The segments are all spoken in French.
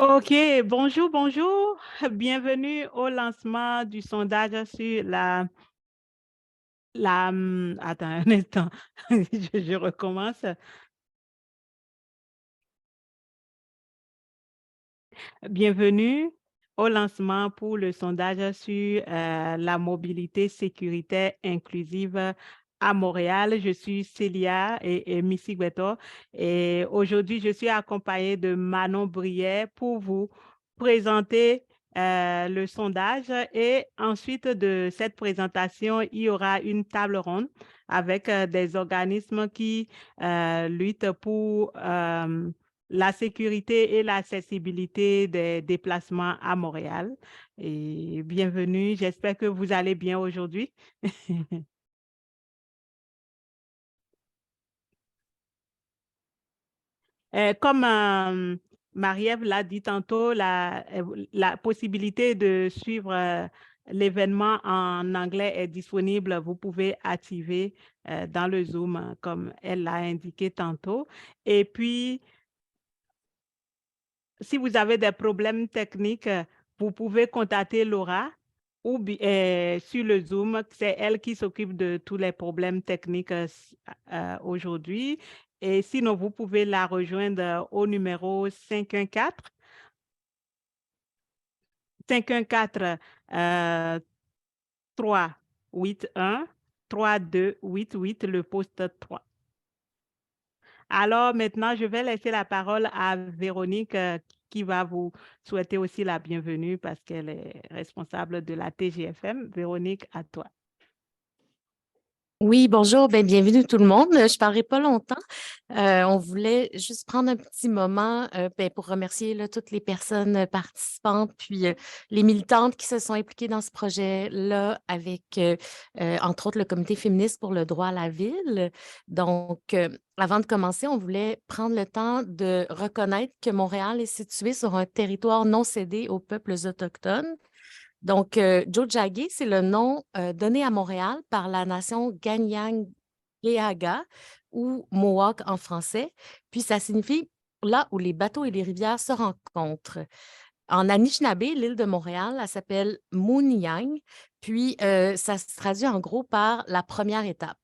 OK, bonjour, bonjour. Bienvenue au lancement du sondage sur attends un instant, je recommence. Bienvenue au lancement pour le sondage sur la mobilité sécuritaire inclusive à Montréal. Je suis Célia et Missy Gueto et aujourd'hui, je suis accompagnée de Manon Brière pour vous présenter le sondage et ensuite de cette présentation, il y aura une table ronde avec des organismes qui luttent pour la sécurité et l'accessibilité des déplacements à Montréal. Et bienvenue, j'espère que vous allez bien aujourd'hui. Comme Marie-Ève l'a dit tantôt, la possibilité de suivre l'événement en anglais est disponible. Vous pouvez activer dans le Zoom, comme elle l'a indiqué tantôt. Et puis, si vous avez des problèmes techniques, vous pouvez contacter Laura sur le Zoom. C'est elle qui s'occupe de tous les problèmes techniques aujourd'hui. Et sinon, vous pouvez la rejoindre au numéro 514 euh, 381 3288, le poste 3. Alors maintenant, je vais laisser la parole à Véronique qui va vous souhaiter aussi la bienvenue parce qu'elle est responsable de la TGFM. Véronique, à toi. Oui, bonjour, bienvenue tout le monde. Je ne parlerai pas longtemps. On voulait juste prendre un petit moment pour remercier là, toutes les personnes participantes, puis les militantes qui se sont impliquées dans ce projet-là avec, entre autres, le Comité féministe pour le droit à la ville. Donc, avant de commencer, on voulait prendre le temps de reconnaître que Montréal est situé sur un territoire non cédé aux peuples autochtones. Donc, Tiohtià:ke, c'est le nom donné à Montréal par la nation Kanien'kehá:ka ou Mohawk en français. Puis, ça signifie là où les bateaux et les rivières se rencontrent. En Anishinaabe, l'île de Montréal, elle s'appelle Mouniang. Puis, ça se traduit en gros par la première étape.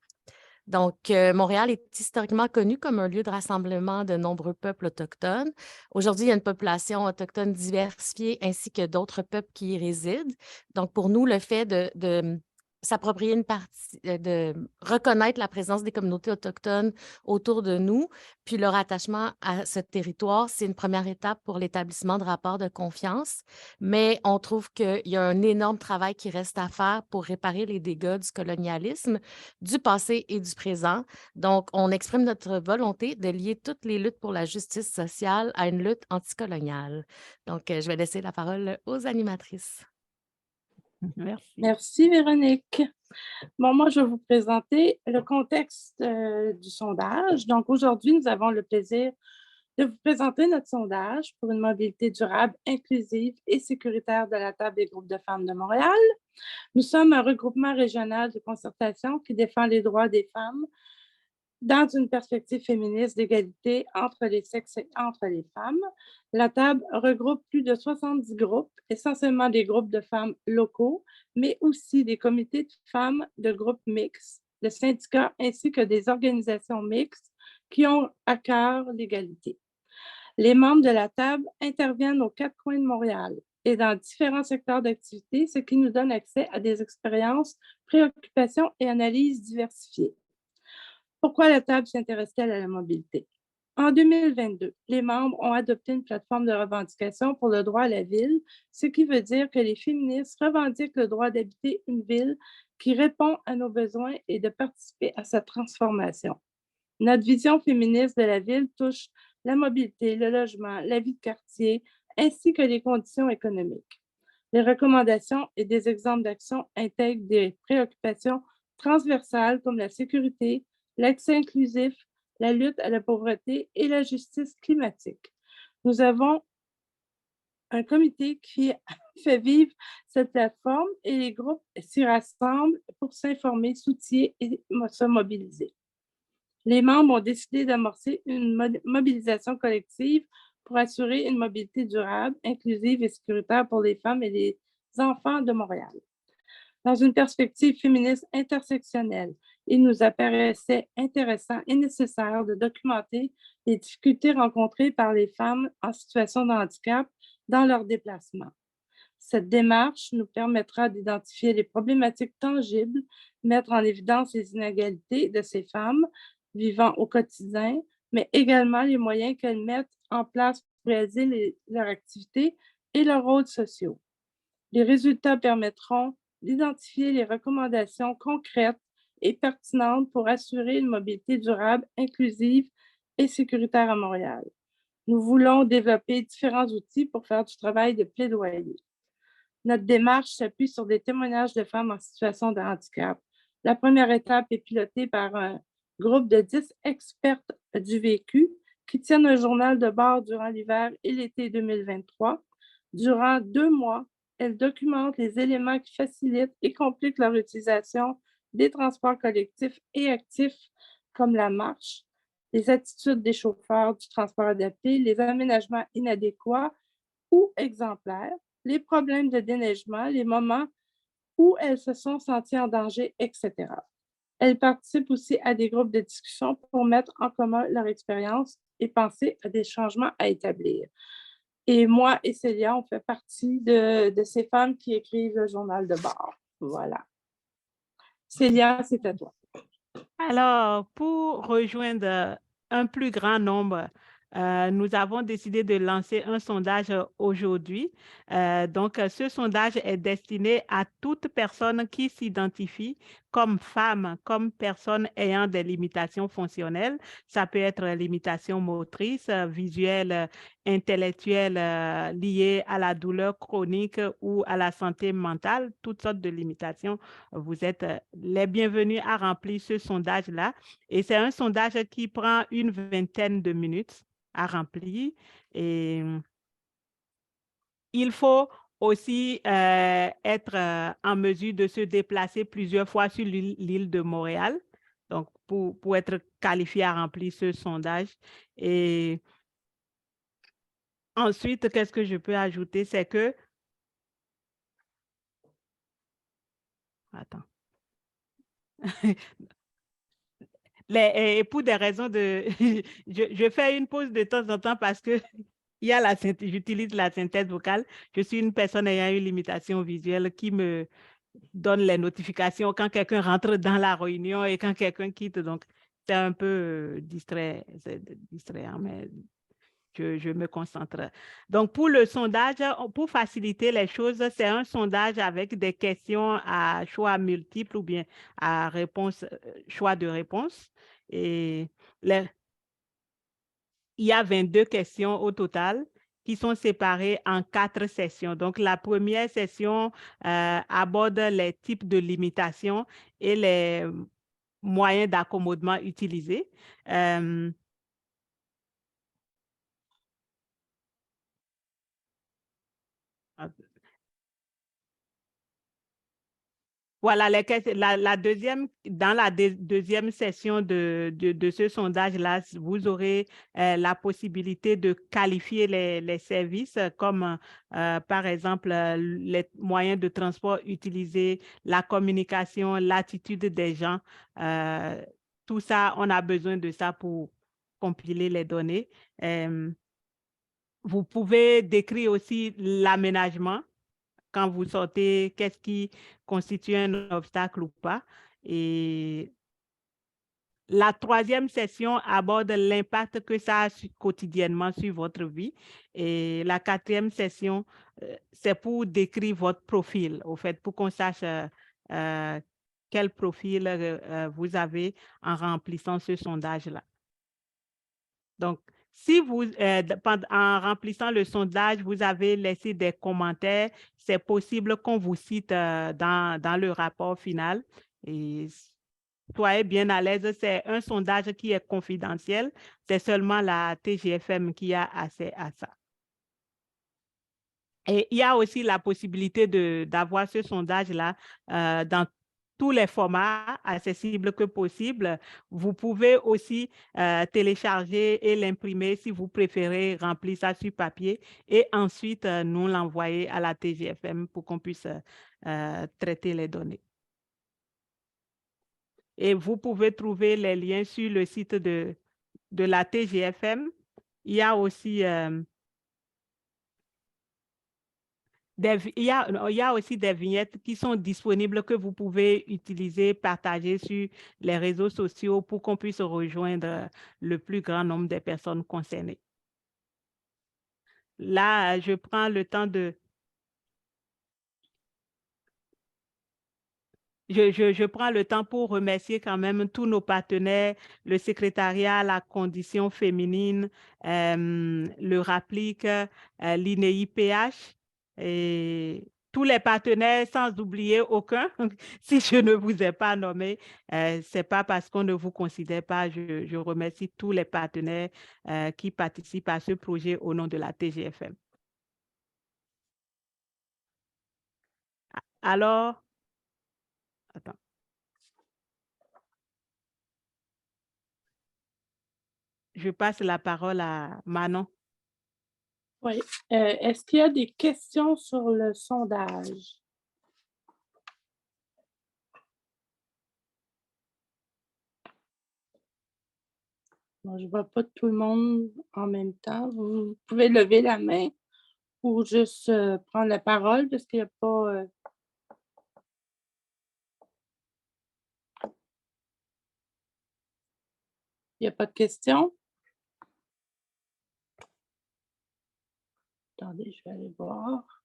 Donc, Montréal est historiquement connu comme un lieu de rassemblement de nombreux peuples autochtones. Aujourd'hui, il y a une population autochtone diversifiée ainsi que d'autres peuples qui y résident. Donc, pour nous, le fait de s'approprier une partie, de reconnaître la présence des communautés autochtones autour de nous, puis leur attachement à ce territoire, c'est une première étape pour l'établissement de rapports de confiance. Mais on trouve qu'il y a un énorme travail qui reste à faire pour réparer les dégâts du colonialisme, du passé et du présent. Donc, on exprime notre volonté de lier toutes les luttes pour la justice sociale à une lutte anticoloniale. Donc, je vais laisser la parole aux animatrices. Merci. Merci, Véronique. Bon, moi, je vais vous présenter le contexte du sondage. Donc, aujourd'hui, nous avons le plaisir de vous présenter notre sondage pour une mobilité durable, inclusive et sécuritaire de la table des groupes de femmes de Montréal. Nous sommes un regroupement régional de concertation qui défend les droits des femmes dans une perspective féministe d'égalité entre les sexes et entre les femmes. La table regroupe plus de 70 groupes, essentiellement des groupes de femmes locaux, mais aussi des comités de femmes de groupes mixtes, de syndicats ainsi que des organisations mixtes qui ont à cœur l'égalité. Les membres de la table interviennent aux quatre coins de Montréal et dans différents secteurs d'activité, ce qui nous donne accès à des expériences, préoccupations et analyses diversifiées. Pourquoi la table s'intéresse-t-elle à la mobilité? En 2022, les membres ont adopté une plateforme de revendication pour le droit à la ville, ce qui veut dire que les féministes revendiquent le droit d'habiter une ville qui répond à nos besoins et de participer à sa transformation. Notre vision féministe de la ville touche la mobilité, le logement, la vie de quartier, ainsi que les conditions économiques. Les recommandations et des exemples d'action intègrent des préoccupations transversales comme la sécurité, l'accès inclusif, la lutte à la pauvreté et la justice climatique. Nous avons un comité qui fait vivre cette plateforme et les groupes s'y rassemblent pour s'informer, s'outiller et se mobiliser. Les membres ont décidé d'amorcer une mobilisation collective pour assurer une mobilité durable, inclusive et sécuritaire pour les femmes et les enfants de Montréal. Dans une perspective féministe intersectionnelle, il nous apparaissait intéressant et nécessaire de documenter les difficultés rencontrées par les femmes en situation de handicap dans leurs déplacements. Cette démarche nous permettra d'identifier les problématiques tangibles, mettre en évidence les inégalités de ces femmes vivant au quotidien, mais également les moyens qu'elles mettent en place pour réaliser leurs activités et leurs rôles sociaux. Les résultats permettront d'identifier les recommandations concrètes et pertinentes pour assurer une mobilité durable, inclusive et sécuritaire à Montréal. Nous voulons développer différents outils pour faire du travail de plaidoyer. Notre démarche s'appuie sur des témoignages de femmes en situation de handicap. La première étape est pilotée par un groupe de 10 expertes du vécu qui tiennent un journal de bord durant l'hiver et l'été 2023. Durant 2 mois, elles documentent les éléments qui facilitent et compliquent leur utilisation des transports collectifs et actifs comme la marche, les attitudes des chauffeurs du transport adapté, les aménagements inadéquats ou exemplaires, les problèmes de déneigement, les moments où elles se sont senties en danger, etc. Elles participent aussi à des groupes de discussion pour mettre en commun leur expérience et penser à des changements à établir. Et moi et Célia, on fait partie de ces femmes qui écrivent le journal de bord. Voilà. Célia, c'est à toi. Alors, pour rejoindre un plus grand nombre, nous avons décidé de lancer un sondage aujourd'hui. Donc, ce sondage est destiné à toute personne qui s'identifie comme femme, comme personne ayant des limitations fonctionnelles. Ça peut être limitations motrices, visuelles, intellectuelles, liées à la douleur chronique ou à la santé mentale, toutes sortes de limitations. Vous êtes les bienvenus à remplir ce sondage-là. Et c'est un sondage qui prend une vingtaine de minutes à remplir. Et il faut aussi être en mesure de se déplacer plusieurs fois sur l'île de Montréal, donc pour être qualifié à remplir ce sondage. Et ensuite, qu'est-ce que je peux ajouter? C'est que... Attends. Et pour des raisons de... je fais une pause de temps en temps parce que j'utilise la synthèse vocale. Je suis une personne ayant une limitation visuelle qui me donne les notifications quand quelqu'un rentre dans la réunion et quand quelqu'un quitte. Donc, c'est un peu distrayant, mais je me concentre. Donc, pour le sondage, pour faciliter les choses, c'est un sondage avec des questions à choix multiples ou bien à choix de réponse. Et il y a 22 questions au total qui sont séparées en 4 sessions. Donc, la première session aborde les types de limitations et les moyens d'accommodement utilisés. Voilà, dans la deuxième session de ce sondage-là, vous aurez la possibilité de qualifier les services comme, par exemple, les moyens de transport utilisés, la communication, l'attitude des gens. Tout ça, on a besoin de ça pour compiler les données. Vous pouvez décrire aussi l'aménagement. Quand vous sortez, qu'est-ce qui constitue un obstacle ou pas. Et la troisième session aborde l'impact que ça a quotidiennement sur votre vie. Et la quatrième session, c'est pour décrire votre profil, au fait, pour qu'on sache quel profil vous avez en remplissant ce sondage-là. Donc, si vous, en remplissant le sondage, vous avez laissé des commentaires, c'est possible qu'on vous cite dans le rapport final. Et soyez bien à l'aise, c'est un sondage qui est confidentiel. C'est seulement la TGFM qui a accès à ça. Et il y a aussi la possibilité d'avoir ce sondage-là dans tous les formats accessibles que possible. Vous pouvez aussi télécharger et l'imprimer si vous préférez remplir ça sur papier et ensuite nous l'envoyer à la TGFM pour qu'on puisse traiter les données. Et vous pouvez trouver les liens sur le site de la TGFM. Il y a aussi il y a aussi des vignettes qui sont disponibles que vous pouvez utiliser, partager sur les réseaux sociaux pour qu'on puisse rejoindre le plus grand nombre de personnes concernées. Là, je prends le temps de... Je prends le temps pour remercier quand même tous nos partenaires, le secrétariat à la condition féminine, le RAPLIC, l'INEI-PH, et tous les partenaires sans oublier aucun. Si je ne vous ai pas nommé, ce n'est pas parce qu'on ne vous considère pas. Je remercie tous les partenaires qui participent à ce projet au nom de la TGFM. Alors, attends. Je passe la parole à Manon. Oui. Est-ce qu'il y a des questions sur le sondage? Bon, je ne vois pas tout le monde en même temps. Vous pouvez lever la main ou juste prendre la parole parce qu'il n'y a pas... Il n'y a pas de questions? Attendez, je vais aller voir.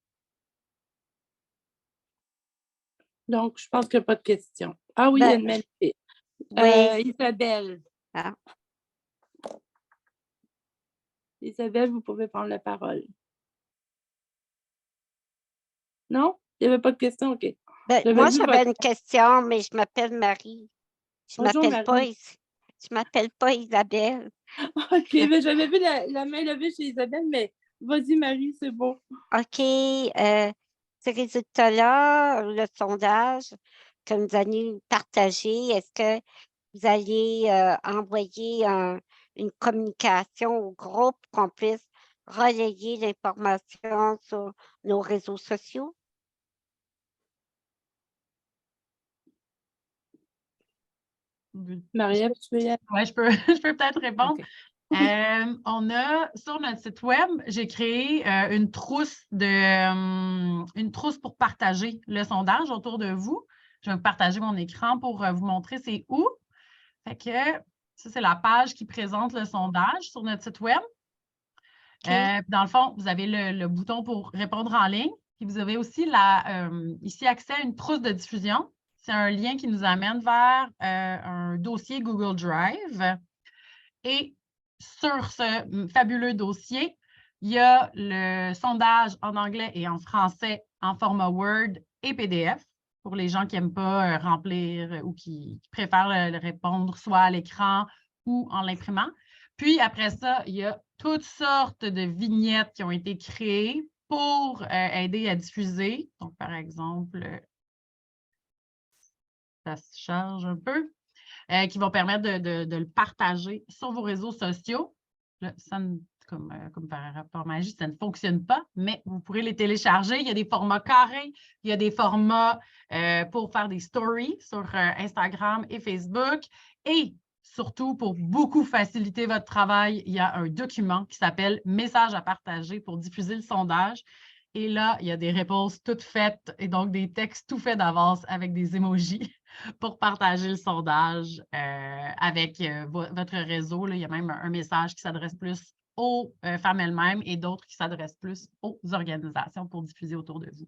Donc, je pense qu'il n'y a pas de questions. Ah oui, il y a une main levée. Oui. Isabelle. Ah. Isabelle, vous pouvez prendre la parole. Non? Il n'y avait pas de question? OK. Moi, j'avais une question, mais je m'appelle Marie. Je Bonjour, Marie. Je m'appelle pas Isabelle. OK, mais j'avais vu la main levée chez Isabelle, mais vas-y, Marie, c'est bon. OK. Ce résultat-là, le sondage que nous allons partager, est-ce que vous allez envoyer une communication au groupe qu'on puisse relayer l'information sur nos réseaux sociaux? Marie-Ève, tu veux y aller? Oui, je peux peut-être répondre. Okay. On a sur notre site web, j'ai créé une trousse pour partager le sondage autour de vous. Je vais vous partager mon écran pour vous montrer c'est où. Fait que ça, c'est la page qui présente le sondage sur notre site web. Okay. Dans le fond, vous avez le bouton pour répondre en ligne. Puis vous avez aussi ici accès à une trousse de diffusion. C'est un lien qui nous amène vers un dossier Google Drive. Et sur ce fabuleux dossier, il y a le sondage en anglais et en français en format Word et PDF pour les gens qui n'aiment pas remplir ou qui préfèrent le répondre soit à l'écran ou en l'imprimant. Puis après ça, il y a toutes sortes de vignettes qui ont été créées pour aider à diffuser. Donc, par exemple, ça se charge un peu. Qui vont permettre de le partager sur vos réseaux sociaux. Là, comme par rapport à magie, ça ne fonctionne pas, mais vous pourrez les télécharger. Il y a des formats carrés, il y a des formats pour faire des stories sur Instagram et Facebook. Et surtout, pour beaucoup faciliter votre travail, il y a un document qui s'appelle « Message à partager » pour diffuser le sondage. Et là, il y a des réponses toutes faites et donc des textes tout faits d'avance avec des emojis pour partager le sondage avec votre réseau. Là, il y a même un message qui s'adresse plus aux femmes elles-mêmes et d'autres qui s'adressent plus aux organisations pour diffuser autour de vous.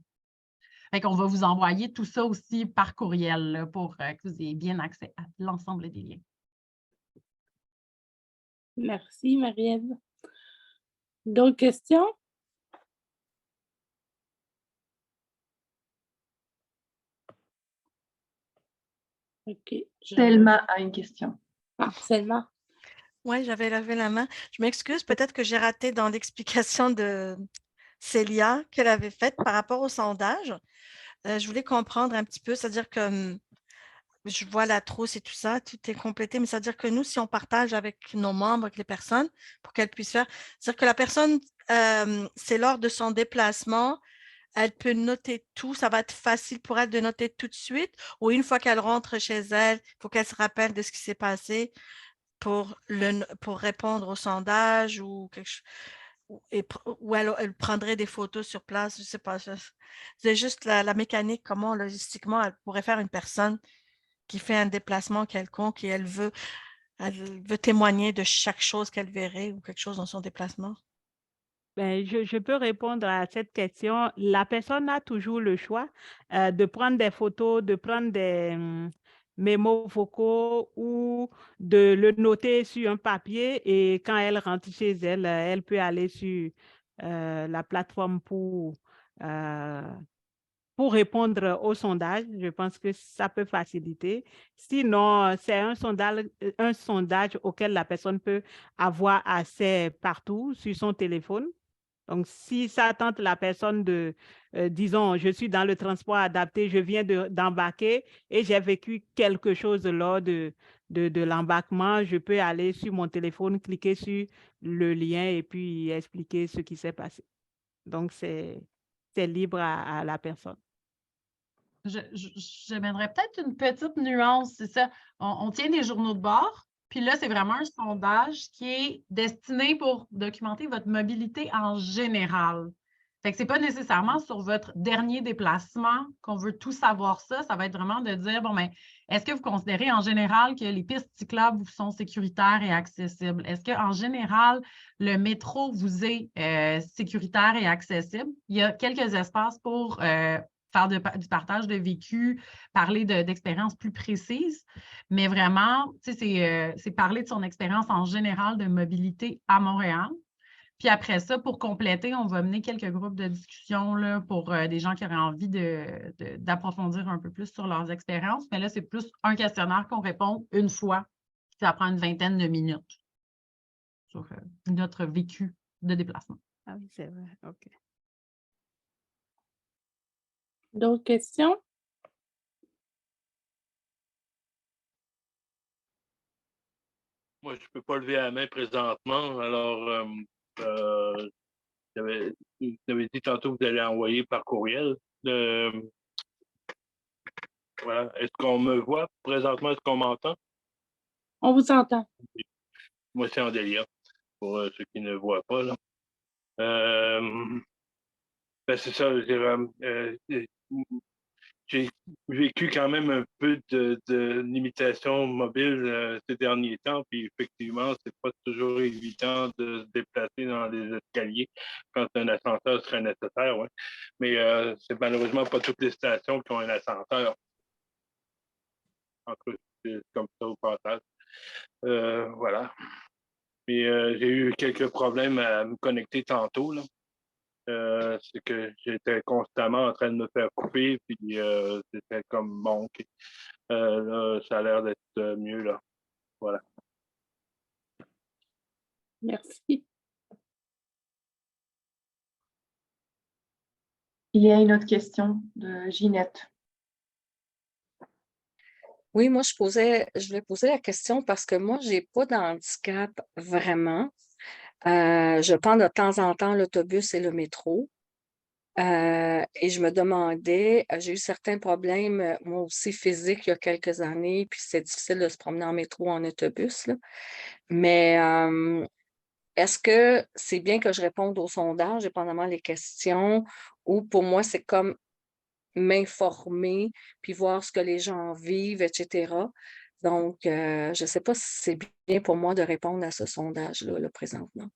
Fait qu'on va vous envoyer tout ça aussi par courriel là, pour que vous ayez bien accès à l'ensemble des liens. Merci, Marie-Ève. D'autres questions? OK. Selma a une question. Ah, Selma. Oui, j'avais levé la main. Je m'excuse, peut-être que j'ai raté dans l'explication de Célia qu'elle avait faite par rapport au sondage. Je voulais comprendre un petit peu, c'est-à-dire que je vois la trousse et tout ça, tout est complété, mais ça veut dire que nous, si on partage avec nos membres, avec les personnes, pour qu'elles puissent faire, c'est-à-dire que la personne, c'est lors de son déplacement, elle peut noter tout, ça va être facile pour elle de noter tout de suite, ou une fois qu'elle rentre chez elle, il faut qu'elle se rappelle de ce qui s'est passé pour répondre au sondage ou quelque chose. Ou elle prendrait des photos sur place, je ne sais pas. C'est juste la mécanique, comment logistiquement elle pourrait faire une personne qui fait un déplacement quelconque et elle veut témoigner de chaque chose qu'elle verrait ou quelque chose dans son déplacement. Ben, je peux répondre à cette question. La personne a toujours le choix de prendre des photos, de prendre des mémos vocaux ou de le noter sur un papier et quand elle rentre chez elle, elle peut aller sur la plateforme euh, pour répondre au sondage. Je pense que ça peut faciliter. Sinon, c'est un sondage auquel la personne peut avoir accès partout sur son téléphone. Donc, si ça tente la personne disons, je suis dans le transport adapté, je viens d'embarquer et j'ai vécu quelque chose lors de l'embarquement, je peux aller sur mon téléphone, cliquer sur le lien et puis expliquer ce qui s'est passé. Donc, c'est libre à la personne. J'amènerais peut-être une petite nuance, c'est ça. On tient des journaux de bord, puis là, c'est vraiment un sondage qui est destiné pour documenter votre mobilité en général. Fait que c'est pas nécessairement sur votre dernier déplacement qu'on veut tout savoir ça. Ça va être vraiment de dire, bon, ben, est-ce que vous considérez en général que les pistes cyclables vous sont sécuritaires et accessibles? Est-ce qu'en général, le métro vous est sécuritaire et accessible? Il y a quelques espaces pour faire du partage de vécu, parler d'expériences plus précises, mais vraiment, tu sais, c'est parler de son expérience en général de mobilité à Montréal. Puis après ça, pour compléter, on va mener quelques groupes de discussion là, pour des gens qui auraient envie d'approfondir un peu plus sur leurs expériences. Mais là, c'est plus un questionnaire qu'on répond une fois. Ça prend une vingtaine de minutes sur notre vécu de déplacement. Ah oui, c'est vrai. OK. D'autres questions? Moi, je ne peux pas lever la main présentement. Alors, vous avez dit tantôt que vous allez envoyer par courriel. Voilà. Est-ce qu'on me voit présentement? Est-ce qu'on m'entend? On vous entend. Moi, c'est Andélia, pour ceux qui ne voient pas. Là. Ben, c'est ça. J'ai vécu quand même un peu de limitation mobile ces derniers temps, puis effectivement, c'est pas toujours évident de se déplacer dans les escaliers quand un ascenseur serait nécessaire, ouais. Mais c'est malheureusement pas toutes les stations qui ont un ascenseur. En tout cas, c'est comme ça au passage. Voilà. Puis j'ai eu quelques problèmes à me connecter tantôt, là. C'est que j'étais constamment en train de me faire couper, puis c'était comme bon, OK. Là, ça a l'air d'être mieux, là. Voilà. Merci. Il y a une autre question de Ginette. Oui, moi, je voulais poser la question parce que moi, j'ai pas d'handicap vraiment. Je prends de temps en temps l'autobus et le métro. Et je me demandais, j'ai eu certains problèmes, moi aussi physiques, il y a quelques années, puis c'est difficile de se promener en métro ou en autobus, là. Mais est-ce que c'est bien que je réponde au sondage, dépendamment des questions, ou pour moi, c'est comme m'informer, puis voir ce que les gens vivent, etc. Donc, je ne sais pas si c'est bien pour moi de répondre à ce sondage-là, là, présentement.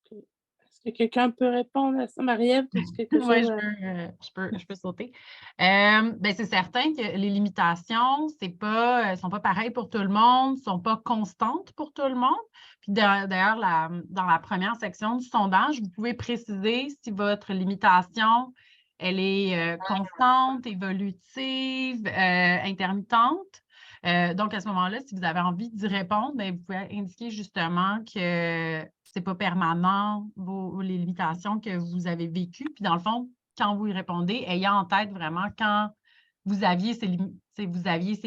Est-ce que quelqu'un peut répondre à ça? Marie-Ève, as-tu quelque chose? Oui, je peux sauter. Ben, c'est certain que les limitations, sont pas pareilles pour tout le monde, ne sont pas constantes pour tout le monde. Puis d'ailleurs, dans la première section du sondage, vous pouvez préciser si votre limitation, elle est constante, évolutive, intermittente. Donc, à ce moment-là, si vous avez envie d'y répondre, bien, vous pouvez indiquer justement que ce n'est pas permanent, les limitations que vous avez vécues. Puis, dans le fond, quand vous y répondez, ayez en tête vraiment quand vous aviez ces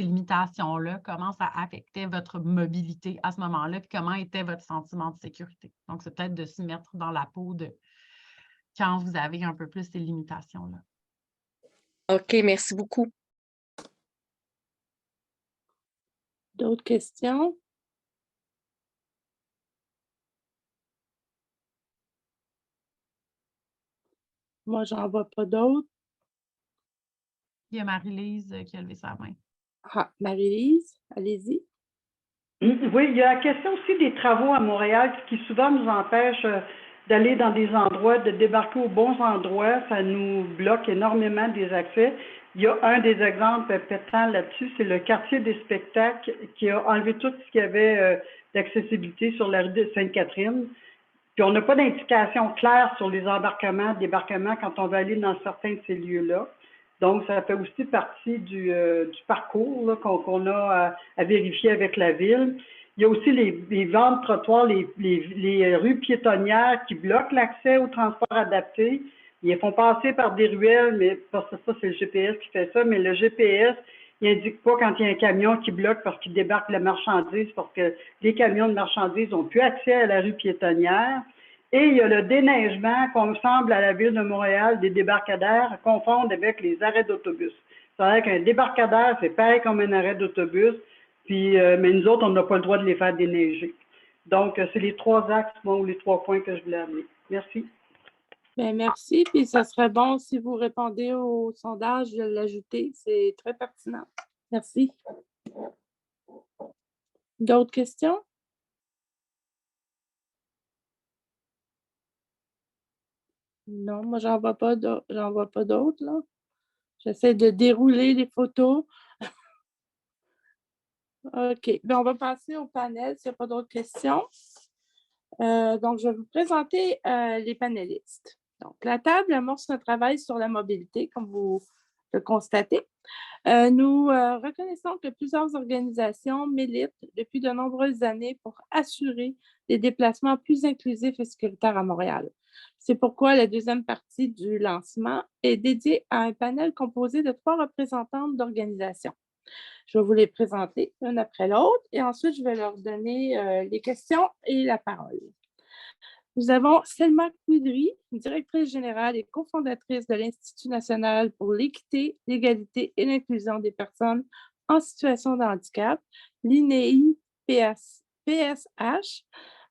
limitations-là, comment ça affectait votre mobilité à ce moment-là, puis comment était votre sentiment de sécurité. Donc, c'est peut-être de se mettre dans la peau de quand vous avez un peu plus ces limitations-là. OK, merci beaucoup. D'autres questions? Moi, j'en vois pas d'autres. Il y a Marie-Lise qui a levé sa main. Ah, Marie-Lise, allez-y. Oui, il y a la question aussi des travaux à Montréal qui souvent nous empêchent d'aller dans des endroits, de débarquer aux bons endroits. Ça nous bloque énormément des accès. Il y a un des exemples pétants là-dessus, c'est le quartier des spectacles qui a enlevé tout ce qu'il y avait d'accessibilité sur la rue de Sainte-Catherine. Puis on n'a pas d'indication claire sur les embarquements, débarquements quand on va aller dans certains de ces lieux-là. Donc, ça fait aussi partie du parcours qu'on a à vérifier avec la ville. Il y a aussi les ventes trottoirs, les rues piétonnières qui bloquent l'accès au transport adapté. Ils font passer par des ruelles, mais parce que ça, c'est le GPS qui fait ça, mais le GPS, il n'indique pas quand il y a un camion qui bloque parce qu'il débarque la marchandise, parce que les camions de marchandises n'ont plus accès à la rue piétonnière. Et il y a le déneigement qu'on semble à la ville de Montréal, des débarcadères, à confondre avec les arrêts d'autobus. C'est-à-dire qu'un débarcadère, c'est pareil comme un arrêt d'autobus, puis, mais nous autres, on n'a pas le droit de les faire déneiger. Donc, c'est les 3 axes, ou les 3 points que je voulais amener. Merci. Bien, merci. Puis, ça serait bon si vous répondez au sondage de l'ajouter. C'est très pertinent. Merci. D'autres questions? Non, moi, j'en vois pas d'autres, là. J'essaie de dérouler les photos. OK. Bien, on va passer au panel s'il n'y a pas d'autres questions. Donc, je vais vous présenter les panélistes. Donc, la table amorce un travail sur la mobilité, comme vous le constatez. Nous reconnaissons que plusieurs organisations militent depuis de nombreuses années pour assurer des déplacements plus inclusifs et sécuritaires à Montréal. C'est pourquoi la deuxième partie du lancement est dédiée à un panel composé de 3 représentantes d'organisations. Je vais vous les présenter une après l'autre et ensuite je vais leur donner les questions et la parole. Nous avons Selma Couidry, directrice générale et cofondatrice de l'Institut national pour l'équité, l'égalité et l'inclusion des personnes en situation de handicap, l'INEI-PSH,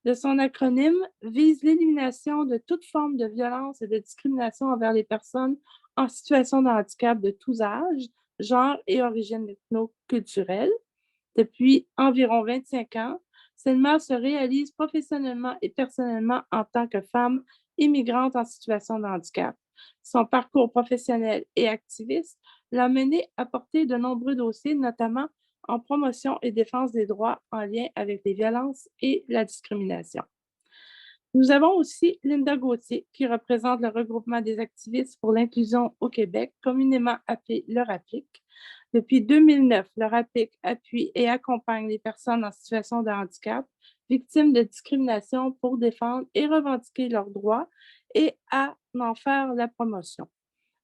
de son acronyme, vise l'élimination de toute forme de violence et de discrimination envers les personnes en situation de handicap de tous âges, genre et origine ethno-culturelle. Depuis environ 25 ans, Selma se réalise professionnellement et personnellement en tant que femme immigrante en situation de handicap. Son parcours professionnel et activiste l'a menée à porter de nombreux dossiers, notamment en promotion et défense des droits en lien avec les violences et la discrimination. Nous avons aussi Linda Gauthier, qui représente le regroupement des activistes pour l'inclusion au Québec, communément appelé le RAPIC. Depuis 2009, le RAPIC appuie et accompagne les personnes en situation de handicap victimes de discrimination pour défendre et revendiquer leurs droits et à en faire la promotion.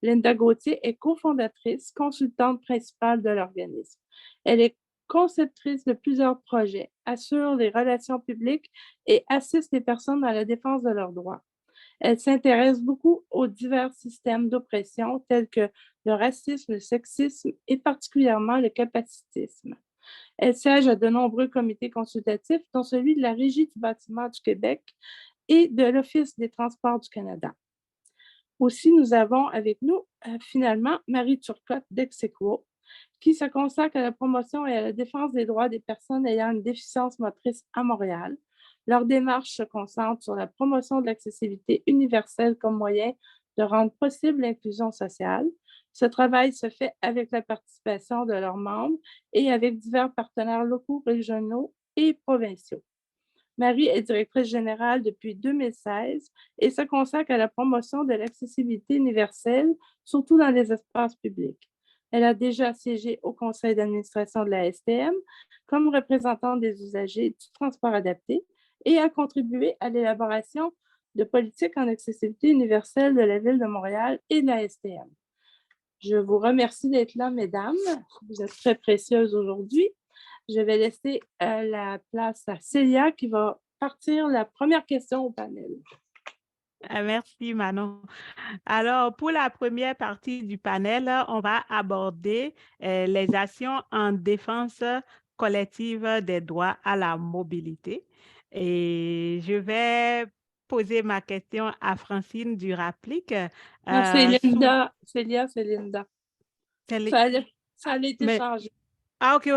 Linda Gauthier est cofondatrice, consultante principale de l'organisme. Elle est conceptrice de plusieurs projets, assure les relations publiques et assiste les personnes dans la défense de leurs droits. Elle s'intéresse beaucoup aux divers systèmes d'oppression tels que le racisme, le sexisme et particulièrement le capacitisme. Elle siège à de nombreux comités consultatifs, dont celui de la Régie du bâtiment du Québec et de l'Office des transports du Canada. Aussi, nous avons avec nous, finalement, Marie Turcotte d'Exequo, qui se consacre à la promotion et à la défense des droits des personnes ayant une déficience motrice à Montréal. Leur démarche se concentre sur la promotion de l'accessibilité universelle comme moyen de rendre possible l'inclusion sociale. Ce travail se fait avec la participation de leurs membres et avec divers partenaires locaux, régionaux et provinciaux. Marie est directrice générale depuis 2016 et se consacre à la promotion de l'accessibilité universelle, surtout dans les espaces publics. Elle a déjà siégé au conseil d'administration de la STM comme représentante des usagers du transport adapté et a contribué à l'élaboration de politiques en accessibilité universelle de la Ville de Montréal et de la STM. Je vous remercie d'être là, mesdames. Vous êtes très précieuses aujourd'hui. Je vais laisser la place à Célia qui va partir la première question au panel. Merci, Manon. Alors, pour la première partie du panel, on va aborder les actions en défense collective des droits à la mobilité. Et je vais poser ma question à Francine Duraplique. Non, c'est sous- Linda. Célia, c'est Linda. Quelle est- Ça a été Mais- changé. Ah, ok.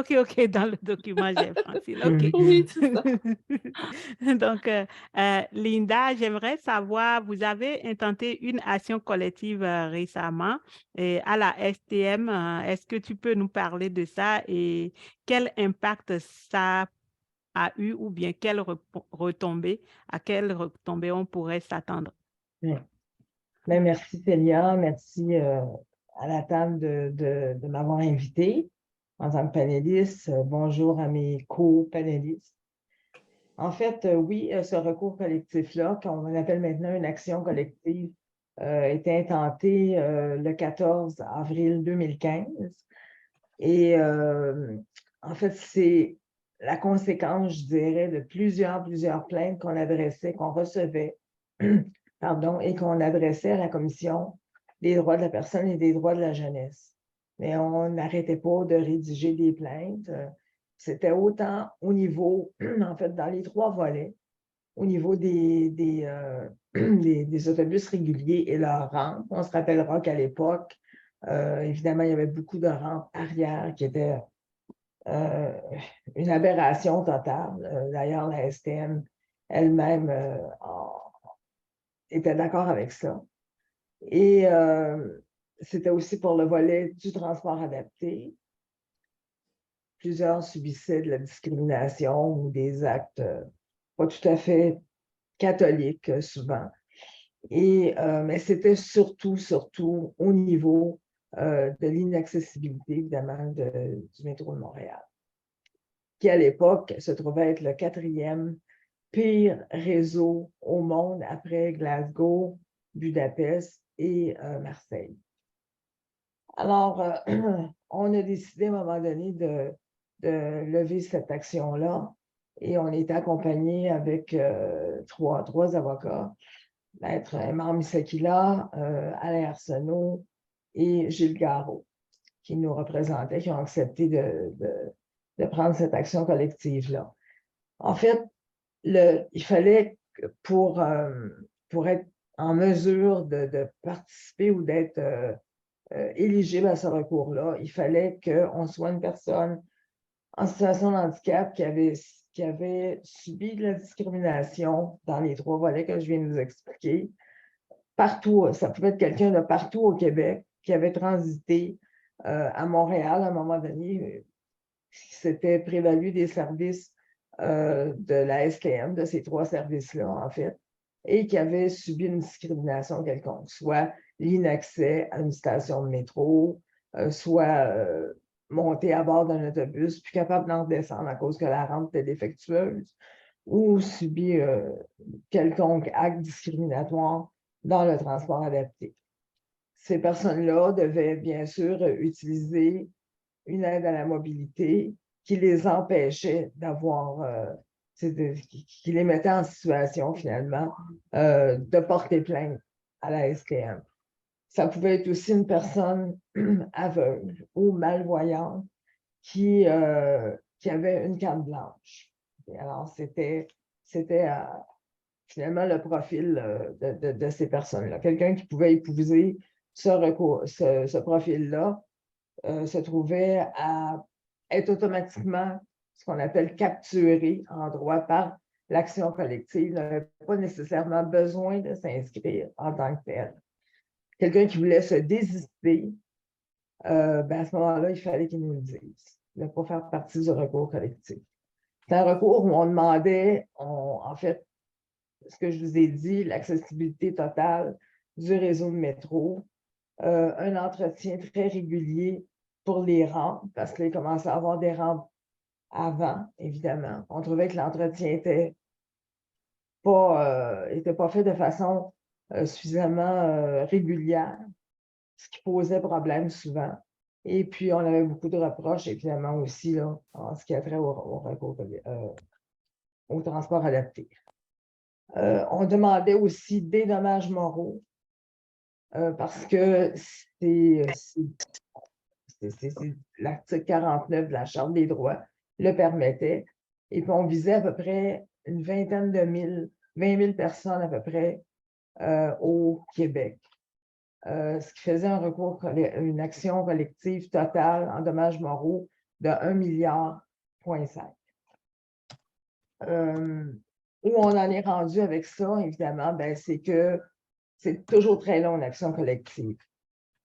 Dans le document, j'ai Francine. Ok. Oui, c'est ça. Donc, Linda, j'aimerais savoir, vous avez intenté une action collective récemment à la STM. Est-ce que tu peux nous parler de ça et quel impact ça a eu ou bien à quelles retombées on pourrait s'attendre? Bien. Ben, merci Célia, merci à la table de m'avoir invité en tant que panéliste. Bonjour à mes co-panélistes. En fait, oui, ce recours collectif-là, qu'on appelle maintenant une action collective, était intenté le 14 avril 2015. Et en fait, c'est la conséquence, je dirais, de plusieurs plaintes qu'on adressait, qu'on recevait, pardon, et qu'on adressait à la Commission des droits de la personne et des droits de la jeunesse. Mais on n'arrêtait pas de rédiger des plaintes. C'était autant au niveau, en fait, dans les 3 volets, au niveau des autobus réguliers et leurs rampes. On se rappellera qu'à l'époque, évidemment, il y avait beaucoup de rampes arrière qui étaient une aberration totale. D'ailleurs, la STM elle-même était d'accord avec ça. Et c'était aussi pour le volet du transport adapté. Plusieurs subissaient de la discrimination ou des actes pas tout à fait catholiques souvent. Mais c'était surtout au niveau de l'inaccessibilité, évidemment, du métro de Montréal, qui à l'époque se trouvait être le 4e pire réseau au monde après Glasgow, Budapest et Marseille. Alors, on a décidé à un moment donné de lever cette action-là et on est accompagné avec trois avocats, Maître Aymar Misakila, Alain Arsenault et Gilles Garot, qui nous représentaient, qui ont accepté de prendre cette action collective-là. En fait, il fallait, pour être en mesure de participer ou d'être éligible à ce recours-là, il fallait qu'on soit une personne en situation de handicap qui avait subi de la discrimination dans les 3 volets que je viens de vous expliquer. Partout, ça pouvait être quelqu'un de partout au Québec qui avait transité à Montréal à un moment donné, qui s'était prévalu des services de la STM, de ces 3 services-là, en fait, et qui avait subi une discrimination quelconque, soit l'inaccès à une station de métro, soit monter à bord d'un autobus, plus capable d'en descendre à cause que la rampe était défectueuse, ou subi quelconque acte discriminatoire dans le transport adapté. Ces personnes-là devaient bien sûr utiliser une aide à la mobilité qui les empêchait d'avoir, qui les mettait en situation finalement de porter plainte à la STM. Ça pouvait être aussi une personne aveugle ou malvoyante qui avait une carte blanche. Et alors, c'était finalement le profil de ces personnes-là. Quelqu'un qui pouvait épouser ce profil-là se trouvait à être automatiquement ce qu'on appelle capturé en droit par l'action collective. Il n'avait pas nécessairement besoin de s'inscrire en tant que tel. Quelqu'un qui voulait se désister, à ce moment-là, il fallait qu'il nous le dise. Il ne pas faire partie du recours collectif. C'est un recours où on demandait, en fait, ce que je vous ai dit, l'accessibilité totale du réseau de métro, un entretien très régulier pour les rampes, parce qu'il commençait à avoir des rampes avant, évidemment. On trouvait que l'entretien n'était pas fait de façon suffisamment régulière. ce qui posait problème souvent. Et puis, on avait beaucoup de reproches, évidemment, aussi, là, en ce qui a trait au transport adapté. On demandait aussi des dommages moraux parce que c'est l'article 49 de la Charte des droits le permettait. Et puis, on visait à peu près une 20 000 personnes à peu près au Québec. Ce qui faisait un recours, une action collective totale en dommages moraux de 1,5 milliard. Où on en est rendu avec ça, évidemment, ben, c'est que c'est toujours très long, l'action collective.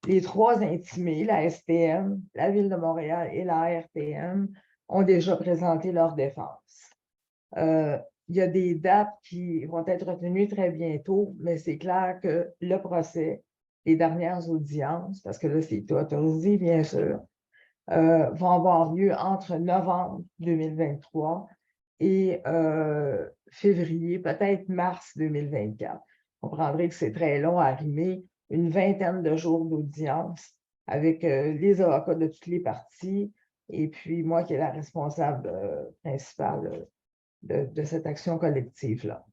Les trois intimés, la SPM, la Ville de Montréal et la RTM, ont déjà présenté leur défense. Il y a des dates qui vont être retenues très bientôt, mais c'est clair que le procès, les dernières audiences, parce que là, c'est autorisé, bien sûr, vont avoir lieu entre novembre 2023 et février, peut-être mars 2024. Vous comprendrez que c'est très long à arrimer, une vingtaine de jours d'audience avec les avocats de toutes les parties et puis moi qui est la responsable principale de cette action collective-là.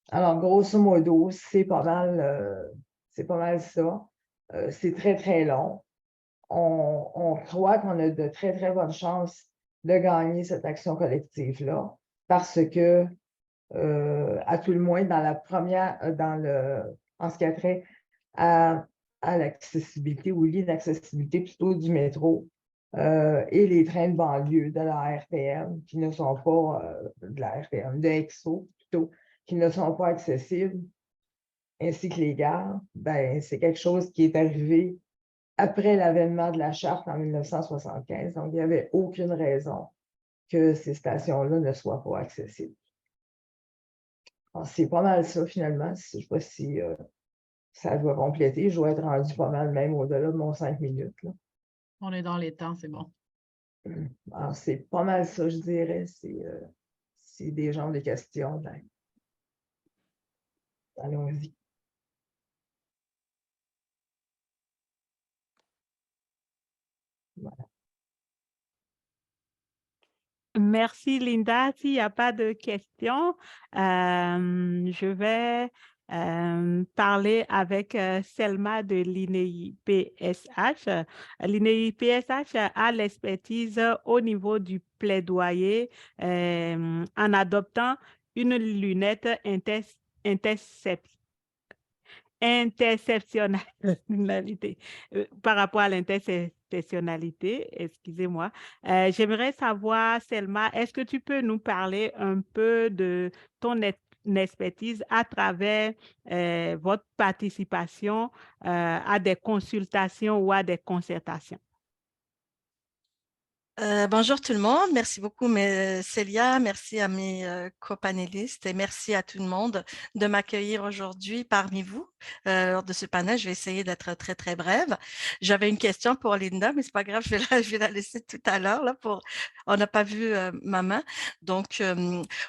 Alors, grosso modo, c'est pas mal ça. C'est très, très long. On croit qu'on a de très, très bonnes chances de gagner cette action collective-là parce que, à tout le moins, dans la première, en ce qui a trait à l'accessibilité ou l'inaccessibilité plutôt du métro et les trains de banlieue de la RTM qui ne sont pas, de la RTM, de EXO plutôt, qui ne sont pas accessibles, ainsi que les gares, ben, c'est quelque chose qui est arrivé après l'avènement de la Charte en 1975. Donc, il n'y avait aucune raison que ces stations-là ne soient pas accessibles. C'est pas mal ça, finalement. Je ne sais pas si ça doit compléter. Je dois être rendu pas mal même au-delà de mon 5 minutes. Là. On est dans les temps, c'est bon. Alors, c'est pas mal ça, je dirais. Si des gens ont des questions, ben, allons-y. Voilà. Merci, Linda. S'il n'y a pas de questions, je vais parler avec Selma de l'INEI-PSH. L'INEI-PSH a l'expertise au niveau du plaidoyer en adoptant une lunette intersectionnalité par rapport à l'intersectionnalité, excusez-moi. J'aimerais savoir, Selma, est-ce que tu peux nous parler un peu de ton expertise à travers votre participation à des consultations ou à des concertations? Bonjour tout le monde, merci beaucoup Célia, merci à mes copanélistes et merci à tout le monde de m'accueillir aujourd'hui parmi vous lors de ce panel. Je vais essayer d'être très très brève. J'avais une question pour Linda, mais c'est pas grave, je vais la laisser tout à l'heure là on n'a pas vu ma main. Donc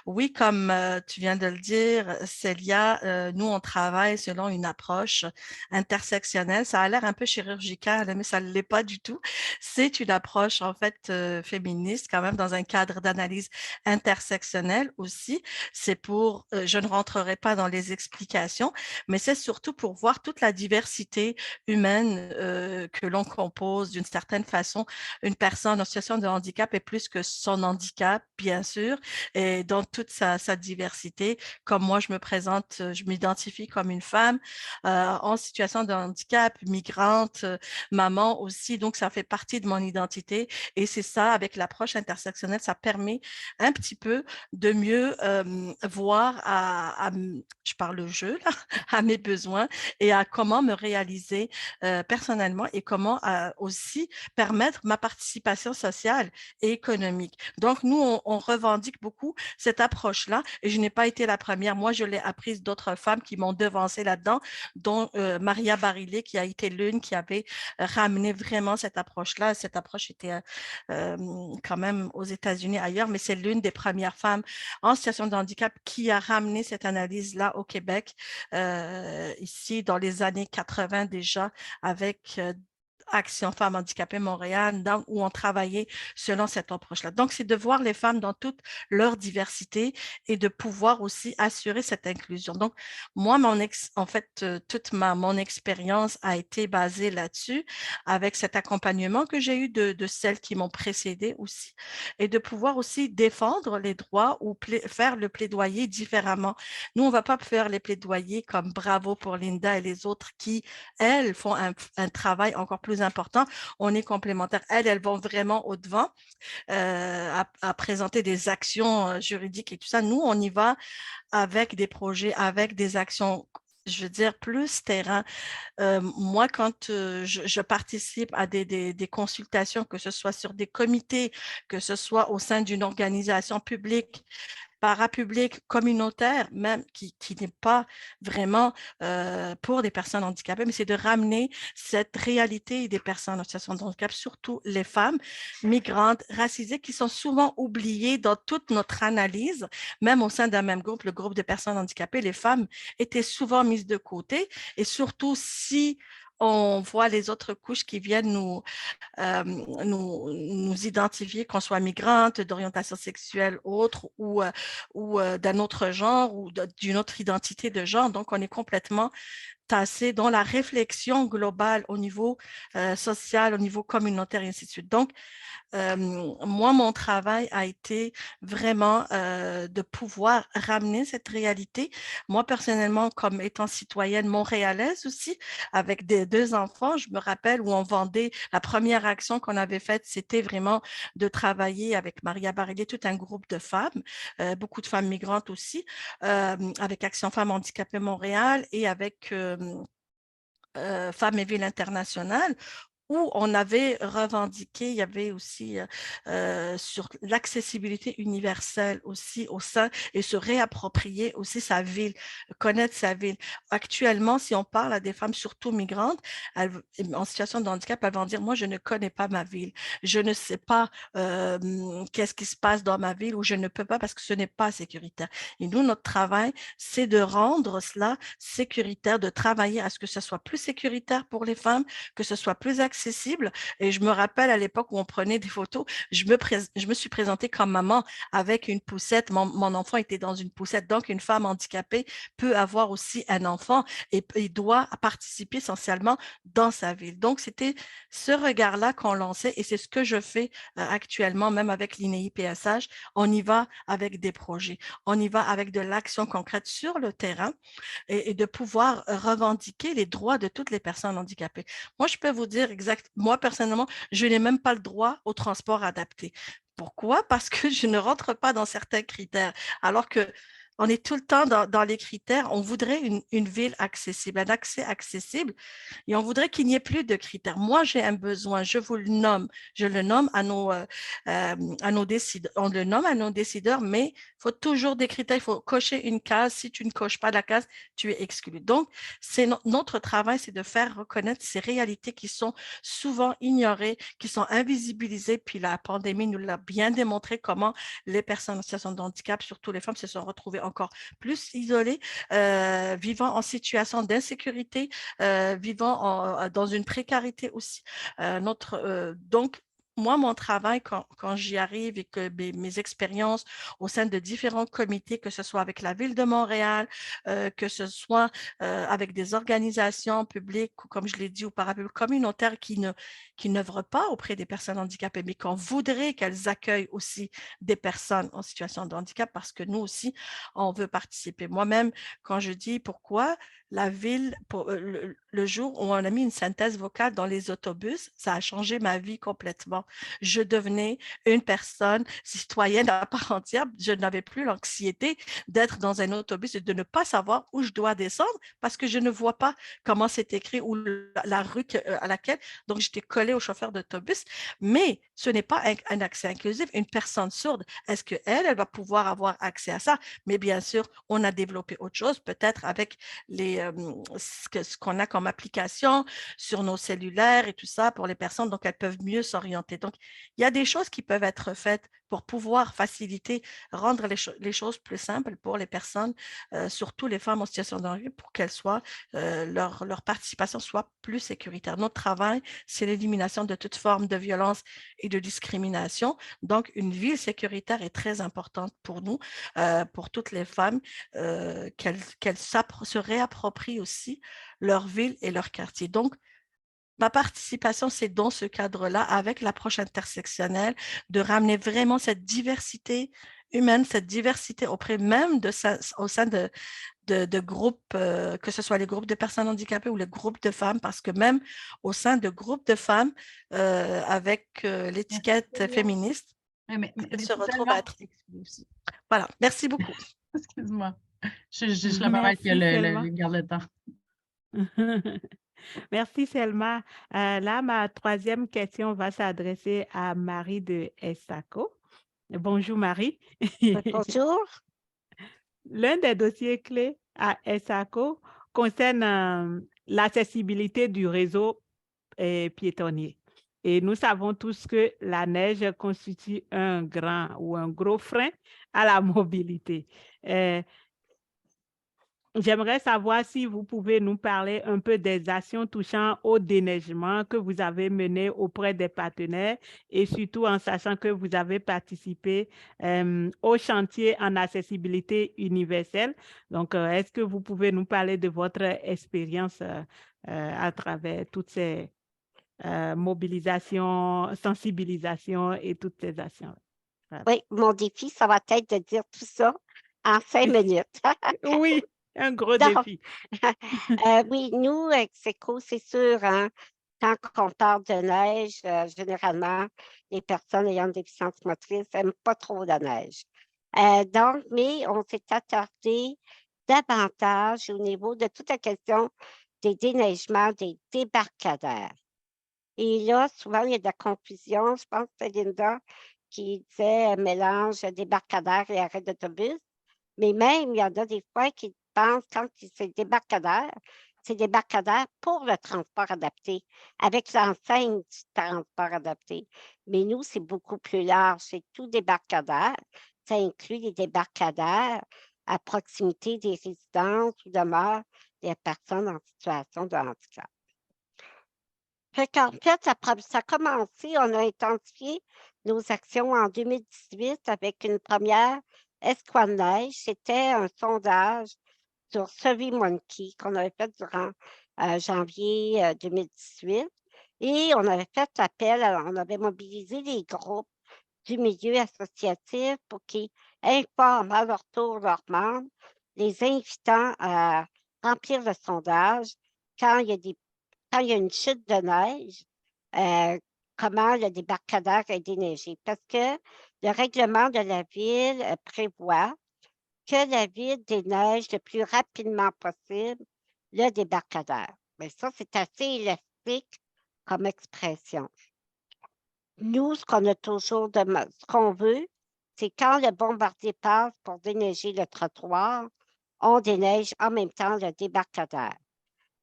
oui, comme tu viens de le dire, Célia, nous on travaille selon une approche intersectionnelle. Ça a l'air un peu chirurgical, mais ça ne l'est pas du tout. C'est une approche en fait féministe quand même dans un cadre d'analyse intersectionnelle aussi. C'est pour, je ne rentrerai pas dans les explications, mais c'est surtout pour voir toute la diversité humaine que l'on compose d'une certaine façon. Une personne en situation de handicap est plus que son handicap, bien sûr, et dans toute sa diversité. Comme moi, je me présente, je m'identifie comme une femme en situation de handicap, migrante, maman aussi, donc ça fait partie de mon identité et c'est ça, avec l'approche intersectionnelle, ça permet un petit peu de mieux voir je parle le jeu, là, à mes besoins et à comment me réaliser personnellement et comment aussi permettre ma participation sociale et économique. Donc, nous, on revendique beaucoup cette approche-là et je n'ai pas été la première. Moi, je l'ai apprise d'autres femmes qui m'ont devancée là-dedans, dont Maria Barillet, qui a été l'une qui avait ramené vraiment cette approche-là. Cette approche était quand même aux États-Unis, ailleurs, mais c'est l'une des premières femmes en situation de handicap qui a ramené cette analyse-là au Québec, ici dans les années 80 déjà, avec Action Femmes Handicapées Montréal, où on travaillait selon cette approche-là. Donc, c'est de voir les femmes dans toute leur diversité et de pouvoir aussi assurer cette inclusion. Donc, moi, toute mon expérience a été basée là-dessus, avec cet accompagnement que j'ai eu de celles qui m'ont précédée aussi, et de pouvoir aussi défendre les droits ou faire le plaidoyer différemment. Nous, on ne va pas faire les plaidoyers comme Bravo pour Linda et les autres qui, elles, font un travail encore plus important. On est complémentaires. Elles vont vraiment au-devant à présenter des actions juridiques et tout ça. Nous, on y va avec des projets, avec des actions, je veux dire, plus terrain. Moi, quand je participe à des consultations, que ce soit sur des comités, que ce soit au sein d'une organisation publique, parapublic, communautaire, même qui n'est pas vraiment pour des personnes handicapées, mais c'est de ramener cette réalité des personnes en situation de handicap, surtout les femmes migrantes, racisées, qui sont souvent oubliées dans toute notre analyse, même au sein d'un même groupe, le groupe de personnes handicapées, les femmes étaient souvent mises de côté, et surtout si on voit les autres couches qui viennent nous identifier, qu'on soit migrante, d'orientation sexuelle autre ou d'un autre genre ou d'une autre identité de genre. Donc, on est complètement tassé dans la réflexion globale au niveau social, au niveau communautaire et ainsi de suite. Donc, moi, mon travail a été vraiment de pouvoir ramener cette réalité. Moi, personnellement, comme étant citoyenne montréalaise aussi, avec deux enfants, je me rappelle où on vendait, la première action qu'on avait faite, c'était vraiment de travailler avec Maria Barillet, tout un groupe de femmes, beaucoup de femmes migrantes aussi, avec Action Femmes Handicapées Montréal et avec Femmes et Villes Internationales, où on avait revendiqué, il y avait aussi sur l'accessibilité universelle aussi au sein et se réapproprier aussi sa ville, connaître sa ville. Actuellement, si on parle à des femmes surtout migrantes en situation de handicap, elles vont dire, moi, je ne connais pas ma ville, je ne sais pas qu'est-ce qui se passe dans ma ville ou je ne peux pas parce que ce n'est pas sécuritaire. Et nous, notre travail, c'est de rendre cela sécuritaire, de travailler à ce que ce soit plus sécuritaire pour les femmes, que ce soit plus accessible. Et je me rappelle à l'époque où on prenait des photos, je me suis présentée comme maman avec une poussette. Mon enfant était dans une poussette. Donc, une femme handicapée peut avoir aussi un enfant et doit participer essentiellement dans sa ville. Donc, c'était ce regard-là qu'on lançait et c'est ce que je fais actuellement, même avec l'INEI-PSH. On y va avec des projets. On y va avec de l'action concrète sur le terrain et de pouvoir revendiquer les droits de toutes les personnes handicapées. Moi, je peux vous dire moi, personnellement, je n'ai même pas le droit au transport adapté. Pourquoi? Parce que je ne rentre pas dans certains critères, alors que on est tout le temps dans les critères. On voudrait une ville accessible, un accès accessible, et on voudrait qu'il n'y ait plus de critères. Moi, j'ai un besoin, je vous le nomme, je le nomme à nos décideurs, on le nomme à nos décideurs, mais il faut toujours des critères, il faut cocher une case. Si tu ne coches pas la case, tu es exclu. Donc, notre travail, c'est de faire reconnaître ces réalités qui sont souvent ignorées, qui sont invisibilisées. Puis la pandémie nous l'a bien démontré comment les personnes en situation de handicap, surtout les femmes, se sont retrouvées encore plus isolées, vivant en situation d'insécurité, vivant dans une précarité aussi. Donc, moi, mon travail, quand j'y arrive et que mes expériences au sein de différents comités, que ce soit avec la Ville de Montréal, que ce soit avec des organisations publiques, ou comme je l'ai dit, ou parapubliques communautaires qui n'œuvrent pas auprès des personnes handicapées, mais qu'on voudrait qu'elles accueillent aussi des personnes en situation de handicap parce que nous aussi, on veut participer. Moi-même, quand je dis pourquoi la ville, le jour où on a mis une synthèse vocale dans les autobus, ça a changé ma vie complètement. Je devenais une personne citoyenne à part entière. Je n'avais plus l'anxiété d'être dans un autobus et de ne pas savoir où je dois descendre parce que je ne vois pas comment c'est écrit ou la rue à laquelle. Donc, j'étais collée au chauffeur d'autobus. Mais ce n'est pas un accès inclusif. Une personne sourde, est-ce qu'elle va pouvoir avoir accès à ça? Mais bien sûr, on a développé autre chose, peut-être avec les ce qu'on a comme application sur nos cellulaires et tout ça pour les personnes, donc elles peuvent mieux s'orienter. Donc, il y a des choses qui peuvent être faites pour pouvoir faciliter, rendre les choses plus simples pour les personnes, surtout les femmes en situation de handicap, pour qu'elles soient, leur participation soit plus sécuritaire. Notre travail, c'est l'élimination de toute forme de violence et de discrimination. Donc, une ville sécuritaire est très importante pour nous, pour toutes les femmes, qu'elles se réapproprient aussi leur ville et leur quartier. Donc, ma participation, c'est dans ce cadre-là, avec l'approche intersectionnelle, de ramener vraiment cette diversité humaine, cette diversité auprès même au sein de groupes, que ce soit les groupes de personnes handicapées ou les groupes de femmes, parce que même au sein de groupes de femmes, avec l'étiquette féministe, elles se retrouvent à être exclues aussi. Voilà, merci beaucoup. Excuse-moi. Je la parole qui a le garde le temps. Merci, Selma. Là, ma troisième question va s'adresser à Marie de ESACO. Bonjour, Marie. Bonjour. L'un des dossiers clés à ESACO concerne l'accessibilité du réseau piétonnier. Et nous savons tous que la neige constitue un grand ou un gros frein à la mobilité. J'aimerais savoir si vous pouvez nous parler un peu des actions touchant au déneigement que vous avez menées auprès des partenaires et surtout en sachant que vous avez participé au chantier en accessibilité universelle. Donc, est-ce que vous pouvez nous parler de votre expérience à travers toutes ces mobilisations, sensibilisations et toutes ces actions? Voilà. Oui, mon défi, ça va être de dire tout ça en 5 minutes. Oui. Un gros Donc, défi. oui, nous, Execo, c'est sûr, hein, quand on parle de neige, généralement, les personnes ayant une déficience motrice n'aiment pas trop la neige. Donc, mais on s'est attardé davantage au niveau de toute la question des déneigements, des débarcadères. Et là, souvent, il y a de la confusion. Je pense que c'est Linda qui disait mélange débarcadère et arrêt d'autobus. Mais même, il y en a des fois qui pensent quand c'est débarcadère pour le transport adapté, avec l'enseigne du transport adapté. Mais nous, c'est beaucoup plus large. C'est tout débarcadère. Ça inclut les débarcadères à proximité des résidences ou demeures des personnes en situation de handicap. Fait qu'en fait, ça a commencé, on a intensifié nos actions en 2018 avec une première escouade neige. C'était un sondage sur SurveyMonkey qu'on avait fait durant janvier 2018. Et on avait fait appel, on avait mobilisé les groupes du milieu associatif pour qu'ils informent à leur tour leurs membres, les invitant à remplir le sondage quand il y a une chute de neige, comment le débarcadère est déneigé. Parce que le règlement de la ville prévoit que la ville déneige le plus rapidement possible le débarcadère. Mais ça, c'est assez élastique comme expression. Nous, ce qu'on veut, c'est quand le bombardier passe pour déneiger le trottoir, on déneige en même temps le débarcadère.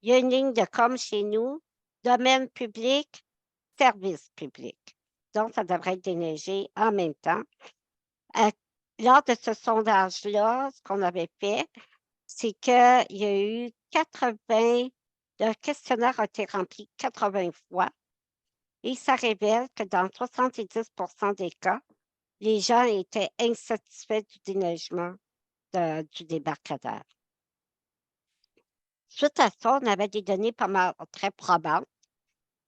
Il y a une ligne de com chez nous, domaine public, service public. Donc, ça devrait être déneigé en même temps. Lors de ce sondage-là, ce qu'on avait fait, c'est qu'il y a eu 80, le questionnaire a été rempli 80 fois et ça révèle que dans 70% des cas, les gens étaient insatisfaits du déneigement du débarcadère. Suite à ça, on avait des données pas mal très probantes.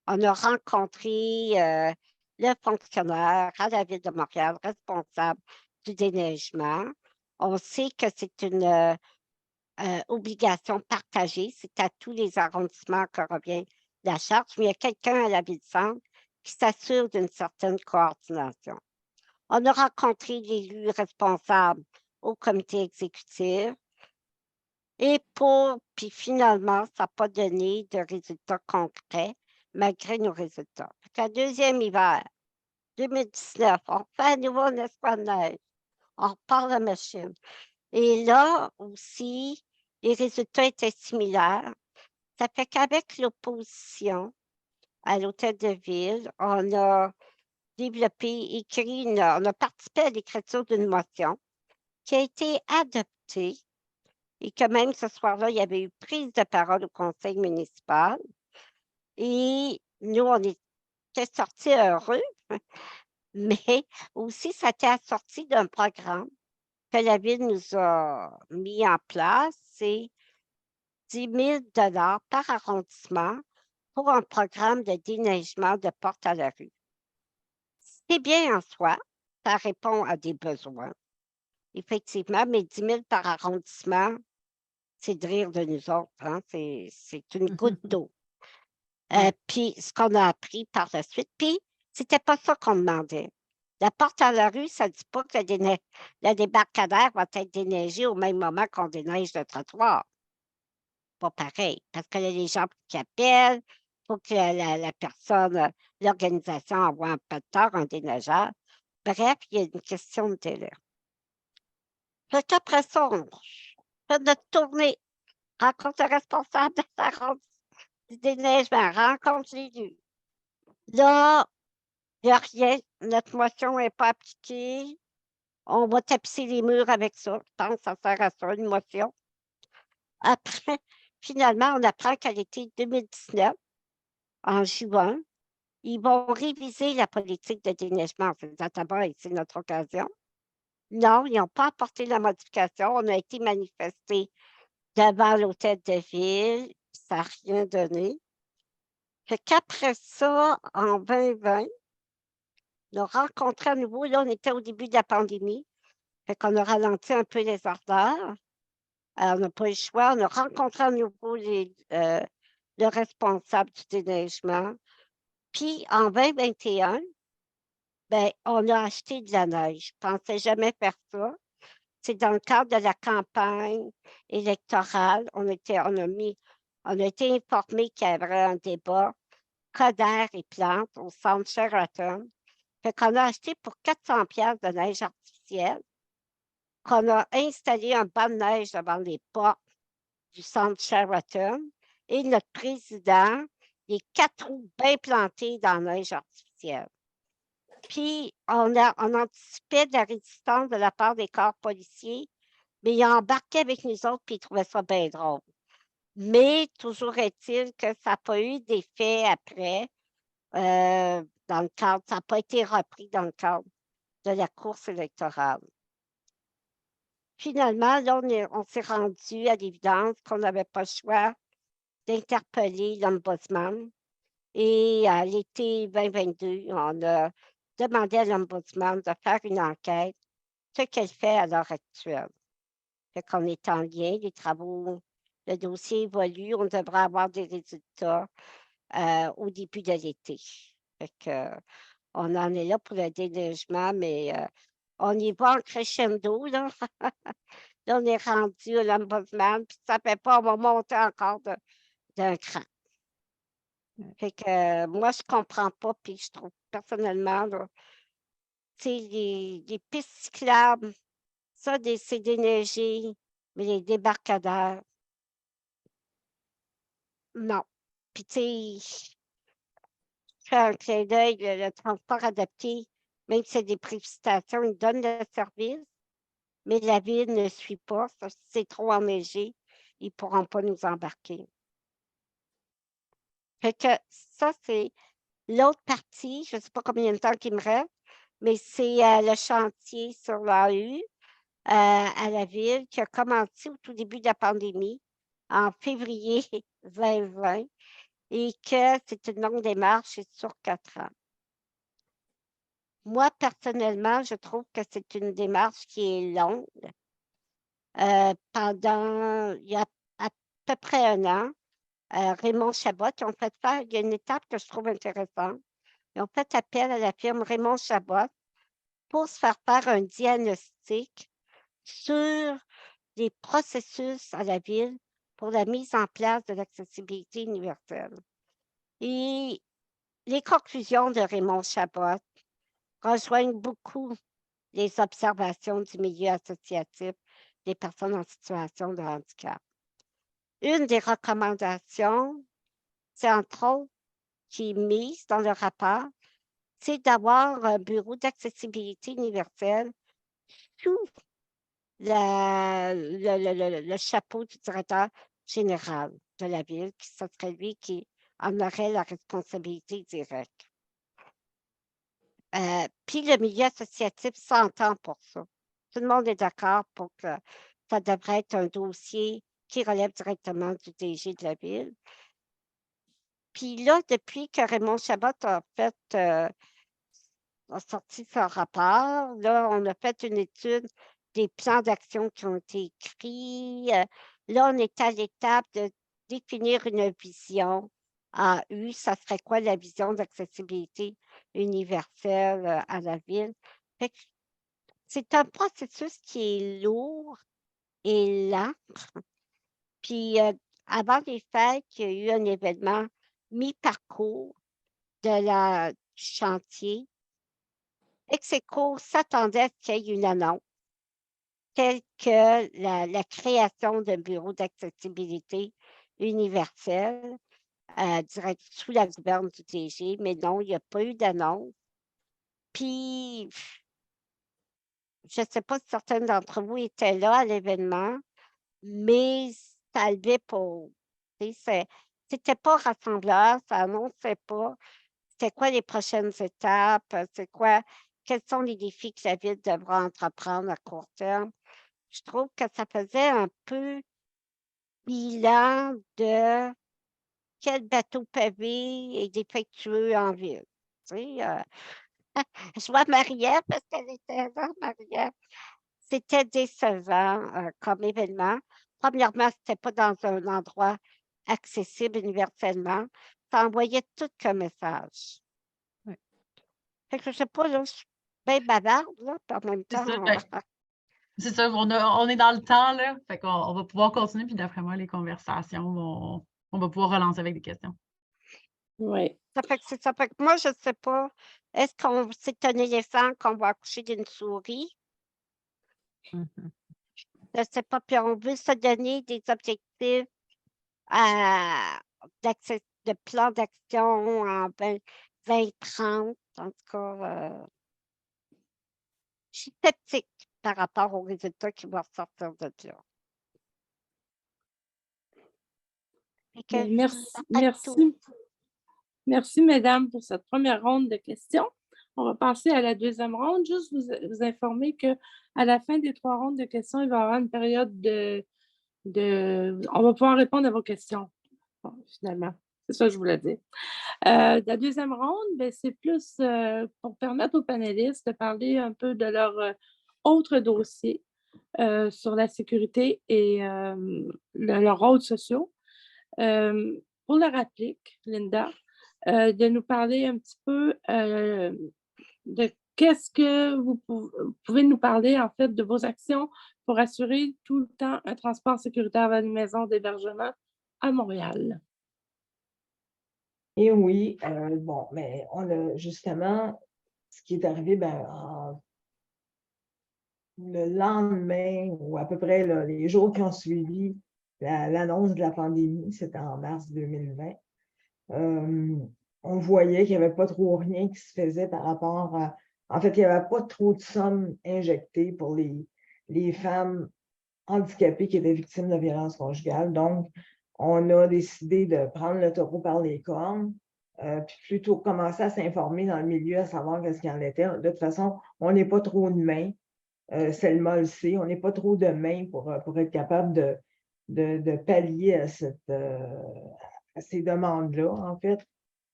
On a rencontré le fonctionnaire à la Ville de Montréal responsable du déneigement. On sait que c'est une obligation partagée. C'est à tous les arrondissements que revient la charge, mais il y a quelqu'un à la Ville-Centre qui s'assure d'une certaine coordination. On a rencontré l'élu responsable au comité exécutif. Et puis finalement, ça n'a pas donné de résultats concrets malgré nos résultats. Le deuxième hiver, 2019, on fait à nouveau un espoir de neige. On repart la machine. Et là aussi, Les résultats étaient similaires. Ça fait qu'avec l'opposition à l'hôtel de ville, on a développé, on a participé à l'écriture d'une motion qui a été adoptée et que même ce soir-là, il y avait eu prise de parole au conseil municipal. Et nous, on était sortis heureux, mais aussi, ça a été assorti d'un programme que la ville nous a mis en place. C'est 10 000 par arrondissement pour un programme de déneigement de porte à la rue. C'est bien en soi, ça répond à des besoins, effectivement, mais 10 000 par arrondissement, c'est de rire de nous autres, hein? C'est une goutte d'eau. Puis, ce qu'on a appris par la suite, puis c'était pas ça qu'on demandait. La porte à la rue, ça ne dit pas que le débarcadère va être déneigé au même moment qu'on déneige le trottoir. Pas pareil, parce que là, les gens qui appellent, il faut que la personne, l'organisation envoie un pétard, un déneigeur. Bref, il y a une question de délai. Fait qu'après ça, on fait notre tournée, rencontre le responsable de du déneigement, rencontre l'élu. Là, il n'y a rien, notre motion n'est pas appliquée. On va tapisser les murs avec ça. Je pense que ça sert à ça, une motion. Après, finalement, on apprend qu'à l'été 2019, en juin, ils vont réviser la politique de déneigement. C'est notre occasion. Non, ils n'ont pas apporté la modification. On a été manifesté devant l'hôtel de ville. Ça n'a rien donné. Fait qu'après ça, en 2020, on a rencontré à nouveau, là, on était au début de la pandémie. Fait qu'on a ralenti un peu les ardeurs. On n'a pas eu le choix. On a rencontré à nouveau le responsable du déneigement. Puis, en 2021, ben, on a acheté de la neige. Je ne pensais jamais faire ça. C'est dans le cadre de la campagne électorale. On a été informé qu'il y aurait un débat Coder et Plantes au centre Sheraton. Fait qu'on a acheté pour 400 pièces de neige artificielle, qu'on a installé un banc de neige devant les portes du centre Sheraton et notre président, les 4 roues bien plantées dans la neige artificielle. Puis, on anticipait de la résistance de la part des corps policiers, mais ils embarquaient avec nous autres puis ils trouvaient ça bien drôle. Mais toujours est-il que ça n'a pas eu d'effet après, dans le cadre, ça n'a pas été repris dans le cadre de la course électorale. Finalement, là, on s'est rendu à l'évidence qu'on n'avait pas le choix d'interpeller l'Ombudsman. Et à l'été 2022, on a demandé à l'Ombudsman de faire une enquête, ce qu'elle fait à l'heure actuelle. Fait qu'on est en lien, les travaux, le dossier évolue, on devrait avoir des résultats au début de l'été. Fait que, on en est là pour le déneigement, mais on y va en crescendo, là. Là, on est rendu à l'Ombudsman, puis ça fait pas, on va monter encore d'un cran. Fait que moi, je comprends pas, puis je trouve personnellement, là, tu sais, les pistes cyclables, ça, c'est déneigé, mais les débarcadères, non. Puis, tu sais, je fais un clin d'œil, le transport adapté, même si c'est des précipitations, ils donnent le service, mais la ville ne suit pas. Ça, si c'est trop enneigé, ils ne pourront pas nous embarquer. Fait que ça, c'est l'autre partie. Je ne sais pas combien de temps qu'il me reste, mais c'est le chantier sur l'AU à la ville qui a commencé au tout début de la pandémie, en février 2020, et que c'est une longue démarche et sur 4 ans. Moi, personnellement, je trouve que c'est une démarche qui est longue. Il y a à peu près 1 an, Raymond Chabot, il y a une étape que je trouve intéressante. Ils ont fait appel à la firme Raymond Chabot pour se faire un diagnostic sur les processus à la ville pour la mise en place de l'accessibilité universelle. Et les conclusions de Raymond Chabot rejoignent beaucoup les observations du milieu associatif des personnes en situation de handicap. une des recommandations, c'est entre autres qui est mise dans le rapport, c'est d'avoir un bureau d'accessibilité universelle sous le chapeau du directeur général de la ville, qui ce serait lui qui en aurait la responsabilité directe. Puis le milieu associatif s'entend pour ça. Tout le monde est d'accord pour que ça devrait être un dossier qui relève directement du DG de la ville. Puis là, depuis que Raymond Chabot a sorti son rapport, là, on a fait une étude des plans d'action qui ont été écrits. Là, on est à l'étape de définir une vision AU. Ça serait quoi la vision d'accessibilité universelle à la ville? Fait que c'est un processus qui est lourd et lent. Puis, avant les fêtes, il y a eu un événement mi-parcours du chantier. Execo s'attendait à ce qu'il y ait une annonce telle que la création d'un bureau d'accessibilité universelle direct sous la gouverne du DG, mais non, il n'y a pas eu d'annonce. Puis, je ne sais pas si certains d'entre vous étaient là à l'événement, mais ça levait pour... C'était pas rassembleur, ça annonçait pas c'était quoi les prochaines étapes, quels sont les défis que la ville devra entreprendre à court terme. Je trouve que ça faisait un peu bilan de quel bateau pavé est défectueux en ville. Tu sais, je vois Marie-Ève parce qu'elle était là, Marie-Ève. C'était décevant comme événement. Premièrement, c'était pas dans un endroit accessible universellement. Ça envoyait tout comme message. Ouais. Fait que je sais pas, là, je suis bien bavarde, là, puis en même C'est ça, temps, c'est ça, on est dans le temps, là. Fait qu'on va pouvoir continuer, puis d'après moi, les conversations on va pouvoir relancer avec des questions. Oui. ça fait que c'est ça. Fait que moi, je sais pas, est-ce qu'on c'est un éléphant qu'on va accoucher d'une souris? Mhm. Je sais pas, puis on veut se donner des objectifs de plan d'action en 2030. En tout cas, je suis sceptique par rapport aux résultats qui vont sortir de là. Fait que Bien, merci, ça fait le tour. merci, mesdames, pour cette première ronde de questions. On va passer à la deuxième ronde. Juste vous informer qu'à la fin des 3 rondes de questions, il va y avoir une période on va pouvoir répondre à vos questions, bon, finalement. C'est ça que je voulais dire. La deuxième ronde, ben, c'est plus pour permettre aux panélistes de parler un peu de leur autre dossier sur la sécurité et leurs rôles sociaux. Pour la réplique, Linda, de nous parler un petit peu de qu'est-ce que vous pouvez nous parler, en fait, de vos actions pour assurer tout le temps un transport sécuritaire vers une maison d'hébergement à Montréal. Et oui, bon, mais on a justement, ce qui est arrivé, le lendemain, ou à peu près là, les jours qui ont suivi l'annonce de la pandémie, c'était en mars 2020, on voyait qu'il n'y avait pas trop rien qui se faisait par rapport à... En fait, il n'y avait pas trop de sommes injectées pour les femmes handicapées qui étaient victimes de violences conjugales. Donc, on a décidé de prendre le taureau par les cornes, puis plutôt commencer à s'informer dans le milieu, à savoir qu'est-ce qu'il en était. De toute façon, on n'est pas trop de mains. Selma le sait, on n'est pas trop de mains pour être capable de pallier à ces demandes-là, en fait.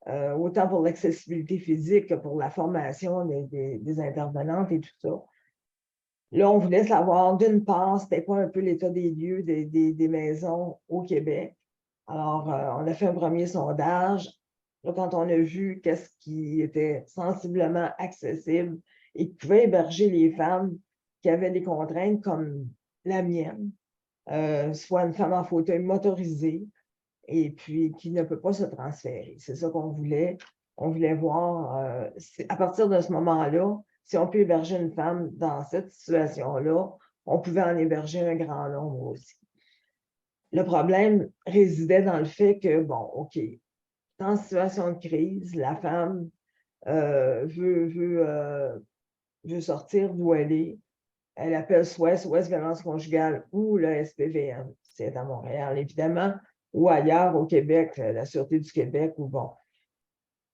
Autant pour l'accessibilité physique que pour la formation des intervenantes et tout ça. Là, on voulait savoir, d'une part, c'était quoi un peu l'état des lieux des maisons au Québec. Alors, on a fait un premier sondage. Là, quand on a vu qu'est-ce qui était sensiblement accessible et qui pouvait héberger les femmes qui avaient des contraintes comme la mienne, soit une femme en fauteuil motorisé, et puis qui ne peut pas se transférer. C'est ça qu'on voulait. On voulait voir, à partir de ce moment-là, si on peut héberger une femme dans cette situation-là, on pouvait en héberger un grand nombre aussi. le problème résidait dans le fait que, bon, OK, en situation de crise, la femme veut sortir d'où elle est. Elle appelle SOS Violence conjugale ou le SPVM, c'est à Montréal, évidemment, ou ailleurs au Québec, la Sûreté du Québec, ou bon.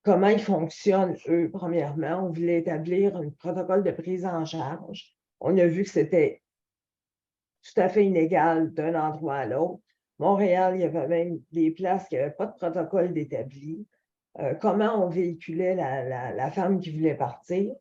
Comment ils fonctionnent, eux, premièrement? On voulait établir un protocole de prise en charge. On a vu que c'était tout à fait inégal d'un endroit à l'autre. Montréal, il y avait même des places qui n'avaient pas de protocole d'établi. Comment on véhiculait la femme qui voulait partir?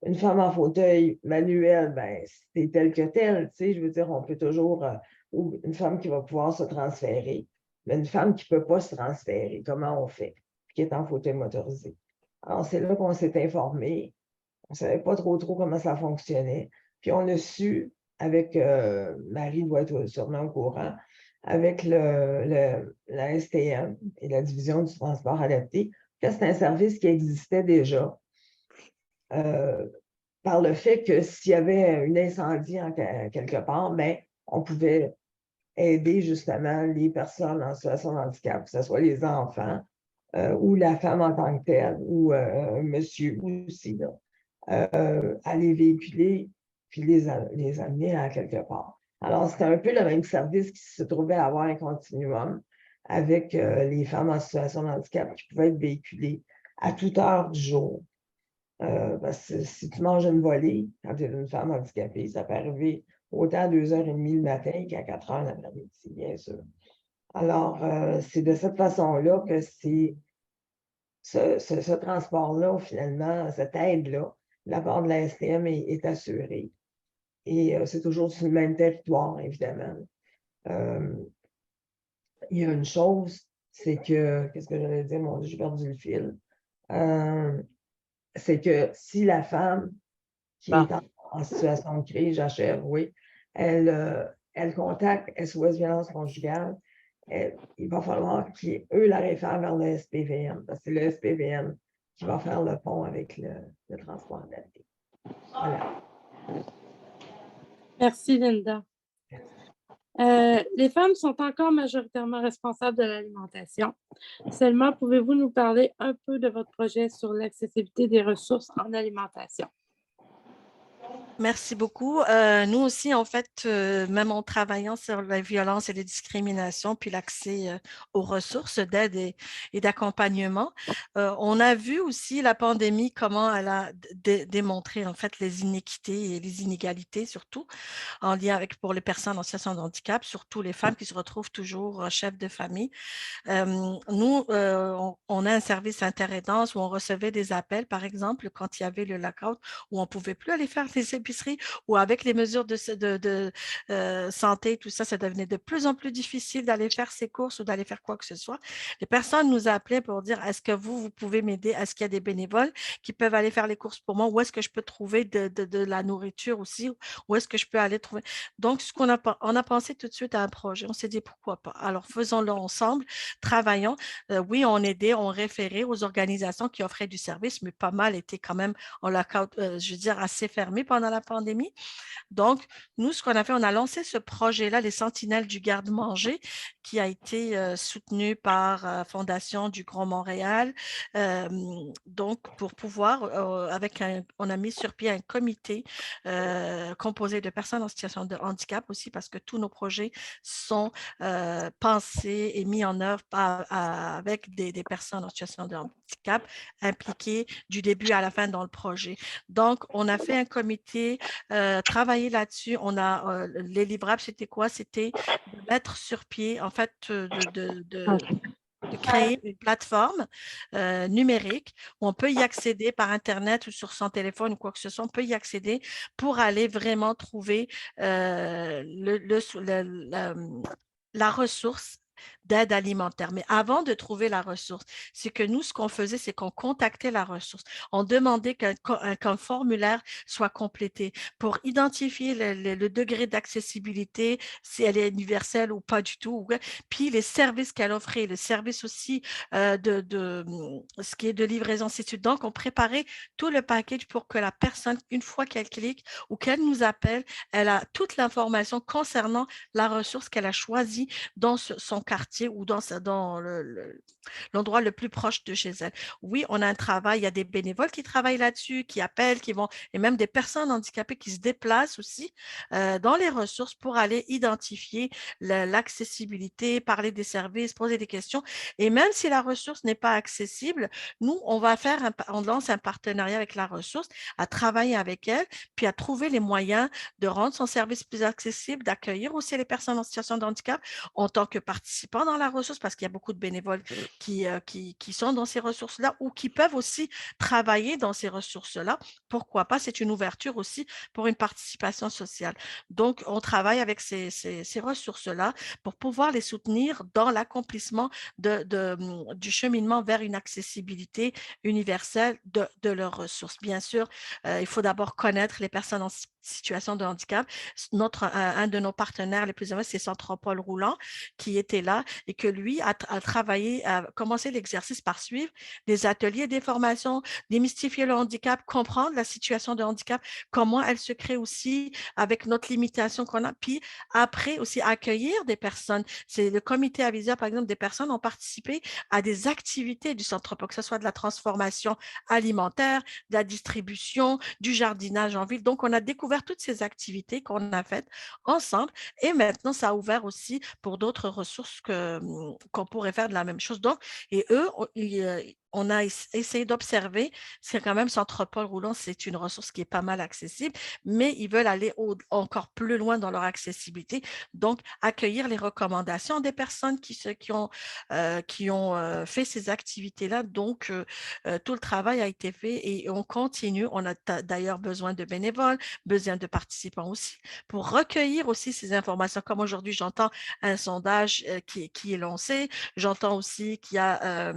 Une femme en fauteuil manuel, ben, c'est tel que tel, tu sais, je veux dire, on peut toujours, ou une femme qui va pouvoir se transférer, mais une femme qui ne peut pas se transférer, comment on fait? Qui est en fauteuil motorisé. Alors, c'est là qu'on s'est informé. On ne savait pas trop comment ça fonctionnait. Puis, on a su, avec, Marie doit être sûrement au courant, avec la STM et la division du transport adapté, que c'est un service qui existait déjà. Par le fait que s'il y avait un incendie quelque part, ben, on pouvait aider justement les personnes en situation de handicap, que ce soit les enfants ou la femme en tant que telle, ou un monsieur aussi, là, à les véhiculer puis les amener à quelque part. Alors, c'était un peu le même service qui se trouvait à avoir un continuum avec les femmes en situation de handicap qui pouvaient être véhiculées à toute heure du jour. Parce que si tu manges une volée, quand tu es une femme handicapée, ça peut arriver autant à 2h30 le matin qu'à 4h l'après-midi, bien sûr. Alors, c'est de cette façon-là que c'est ce transport-là, finalement, cette aide-là, de la part de la STM est assurée. Et c'est toujours sur le même territoire, évidemment. Il y a une chose, c'est que, qu'est-ce que j'allais dire? Mon Dieu, j'ai perdu le fil. C'est que si la femme qui est en situation de crise, j'achève, oui, elle contacte SOS Violence conjugale, il va falloir qu'eux la réfèrent vers le SPVM, parce que c'est le SPVM qui va faire le pont avec le transport adapté. Voilà. Merci, Linda. Les femmes sont encore majoritairement responsables de l'alimentation. Seulement, pouvez-vous nous parler un peu de votre projet sur l'accessibilité des ressources en alimentation? Merci beaucoup. Nous aussi, en fait, même en travaillant sur la violence et les discriminations, puis l'accès aux ressources d'aide et d'accompagnement, on a vu aussi la pandémie, comment elle a démontré en fait les inéquités et les inégalités, surtout en lien avec pour les personnes en situation de handicap, surtout les femmes qui se retrouvent toujours chefs de famille. Nous, on a un service interaidance où on recevait des appels, par exemple, quand il y avait le lockout, où on ne pouvait plus aller faire les épiceries, ou avec les mesures de santé, tout ça, ça devenait de plus en plus difficile d'aller faire ses courses ou d'aller faire quoi que ce soit. Les personnes nous appelaient pour dire, est-ce que vous pouvez m'aider? Est-ce qu'il y a des bénévoles qui peuvent aller faire les courses pour moi? Où est-ce que je peux trouver de la nourriture aussi? Où est-ce que je peux aller trouver? Donc, on a pensé tout de suite à un projet. On s'est dit, pourquoi pas? Alors, faisons-le ensemble. Travaillons. Oui, on aidait, on référait aux organisations qui offraient du service, mais pas mal étaient quand même en lockout, je veux dire, assez fermés pendant la pandémie. Donc, nous, ce qu'on a fait, on a lancé ce projet-là, les Sentinelles du garde-manger, qui a été soutenu par la Fondation du Grand Montréal. Donc, pour pouvoir, on a mis sur pied un comité composé de personnes en situation de handicap aussi, parce que tous nos projets sont pensés et mis en œuvre avec des personnes en situation de handicap impliquées du début à la fin dans le projet. Donc, on a fait un comité, travaillé là-dessus. On a les livrables, c'était quoi? C'était de mettre sur pied, en fait, de créer une plateforme numérique où on peut y accéder par Internet ou sur son téléphone ou quoi que ce soit. On peut y accéder pour aller vraiment trouver la ressource d'aide alimentaire. Mais avant de trouver la ressource, c'est que nous, ce qu'on faisait, c'est qu'on contactait la ressource. On demandait qu'un formulaire soit complété pour identifier le degré d'accessibilité, si elle est universelle ou pas du tout, puis les services qu'elle offrait, le service aussi ce qui est de livraison, ainsi de suite. Donc, on préparait tout le package pour que la personne, une fois qu'elle clique ou qu'elle nous appelle, elle a toute l'information concernant la ressource qu'elle a choisie dans son quartier ou dans l'endroit le plus proche de chez elle. Oui, on a un travail, il y a des bénévoles qui travaillent là-dessus, qui appellent, et même des personnes handicapées qui se déplacent aussi dans les ressources pour aller identifier l'accessibilité, parler des services, poser des questions. Et même si la ressource n'est pas accessible, nous, on lance un partenariat avec la ressource, à travailler avec elle, puis à trouver les moyens de rendre son service plus accessible, d'accueillir aussi les personnes en situation de handicap en tant que participants dans la ressource, parce qu'il y a beaucoup de bénévoles qui sont dans ces ressources-là ou qui peuvent aussi travailler dans ces ressources-là. Pourquoi pas? C'est une ouverture aussi pour une participation sociale. Donc, on travaille avec ces ressources-là pour pouvoir les soutenir dans l'accomplissement du cheminement vers une accessibilité universelle de leurs ressources. Bien sûr, il faut d'abord connaître les personnes en situation de handicap. Un de nos partenaires les plus importants, c'est Centropole Roulant, qui était là et que lui a travaillé, a commencé l'exercice par suivre des ateliers, des formations, démystifier le handicap, comprendre la situation de handicap, comment elle se crée aussi avec notre limitation qu'on a, puis après aussi accueillir des personnes. C'est le comité Avisia, par exemple, des personnes ont participé à des activités du Centropole, que ce soit de la transformation alimentaire, de la distribution, du jardinage en ville. Donc, on a découvert toutes ces activités qu'on a faites ensemble et maintenant, ça a ouvert aussi pour d'autres ressources qu'on pourrait faire de la même chose. Donc, et eux, on a essayé d'observer, c'est quand même Centropole Roulant, c'est une ressource qui est pas mal accessible, mais ils veulent aller encore plus loin dans leur accessibilité. Donc, accueillir les recommandations des personnes qui ont fait ces activités-là. Donc, tout le travail a été fait et on continue. On a d'ailleurs besoin de bénévoles, besoin de participants aussi pour recueillir aussi ces informations. Comme aujourd'hui, j'entends un sondage qui est lancé. J'entends aussi qu'il y a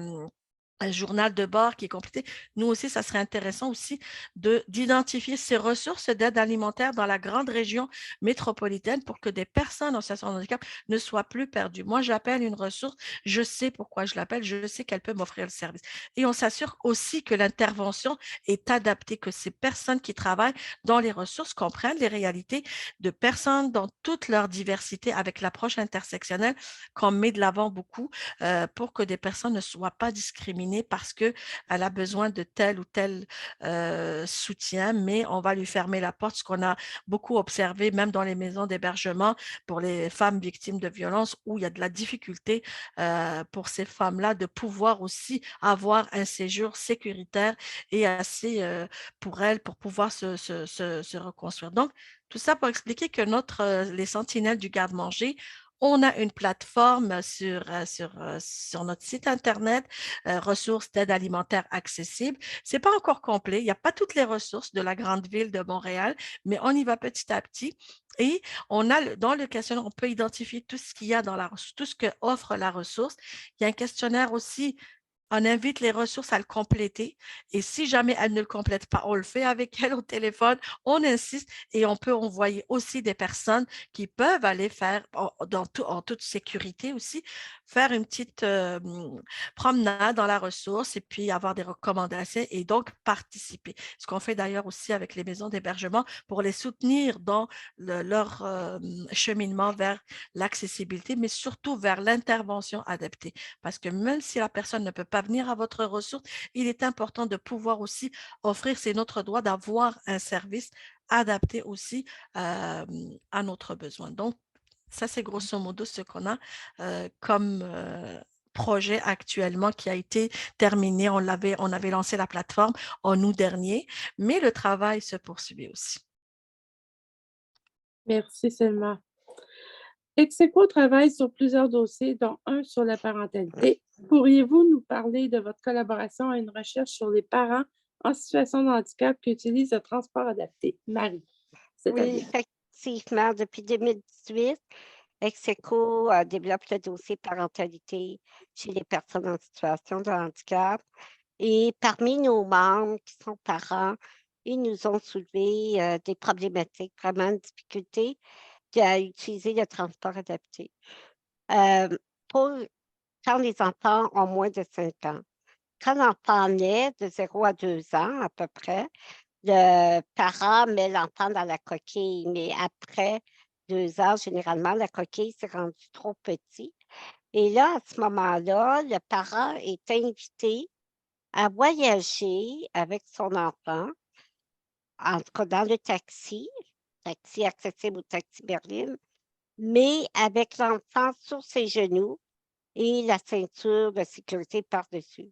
un journal de bord qui est complété. Nous aussi, ça serait intéressant aussi d'identifier ces ressources d'aide alimentaire dans la grande région métropolitaine pour que des personnes en situation de handicap ne soient plus perdues. Moi, j'appelle une ressource, je sais pourquoi je l'appelle, je sais qu'elle peut m'offrir le service. Et on s'assure aussi que l'intervention est adaptée, que ces personnes qui travaillent dans les ressources comprennent les réalités de personnes dans toute leur diversité avec l'approche intersectionnelle qu'on met de l'avant beaucoup pour que des personnes ne soient pas discriminées parce qu'elle a besoin de tel ou tel soutien, mais on va lui fermer la porte, ce qu'on a beaucoup observé même dans les maisons d'hébergement pour les femmes victimes de violences où il y a de la difficulté pour ces femmes-là de pouvoir aussi avoir un séjour sécuritaire et assez pour elles pour pouvoir se reconstruire. Donc, tout ça pour expliquer que les sentinelles du garde-manger, on a une plateforme sur notre site Internet, ressources d'aide alimentaire accessible. Ce n'est pas encore complet, il n'y a pas toutes les ressources de la grande ville de Montréal, mais on y va petit à petit. Et dans le questionnaire, on peut identifier tout ce qu'il y a dans tout ce que offre la ressource. Il y a un questionnaire aussi. On invite les ressources à le compléter et si jamais elles ne le complètent pas, on le fait avec elles au téléphone, on insiste et on peut envoyer aussi des personnes qui peuvent aller faire en toute sécurité aussi, faire une petite promenade dans la ressource et puis avoir des recommandations et donc participer. Ce qu'on fait d'ailleurs aussi avec les maisons d'hébergement pour les soutenir dans leur cheminement vers l'accessibilité, mais surtout vers l'intervention adaptée. Parce que même si la personne ne peut pas venir à votre ressource, il est important de pouvoir aussi offrir, c'est notre droit d'avoir un service adapté aussi à notre besoin. Donc, ça, c'est grosso modo ce qu'on a comme projet actuellement qui a été terminé. On avait lancé la plateforme en août dernier, mais le travail se poursuit aussi. Merci Selma. Execo travaille sur plusieurs dossiers, dont un sur la parentalité. Pourriez-vous nous parler de votre collaboration à une recherche sur les parents en situation de handicap qui utilisent le transport adapté? Marie. Oui, effectivement, depuis 2018, Execo développe le dossier parentalité chez les personnes en situation de handicap. Et parmi nos membres qui sont parents, ils nous ont soulevé des problématiques, vraiment une difficulté à utiliser le transport adapté. Pour quand les enfants ont moins de 5 ans. Quand l'enfant naît de 0 à 2 ans à peu près, le parent met l'enfant dans la coquille, mais après 2 ans, généralement, la coquille s'est rendue trop petite. Et là, à ce moment-là, le parent est invité à voyager avec son enfant, en tout cas dans le taxi accessible au taxi Berlin, mais avec l'enfant sur ses genoux et la ceinture de sécurité par-dessus.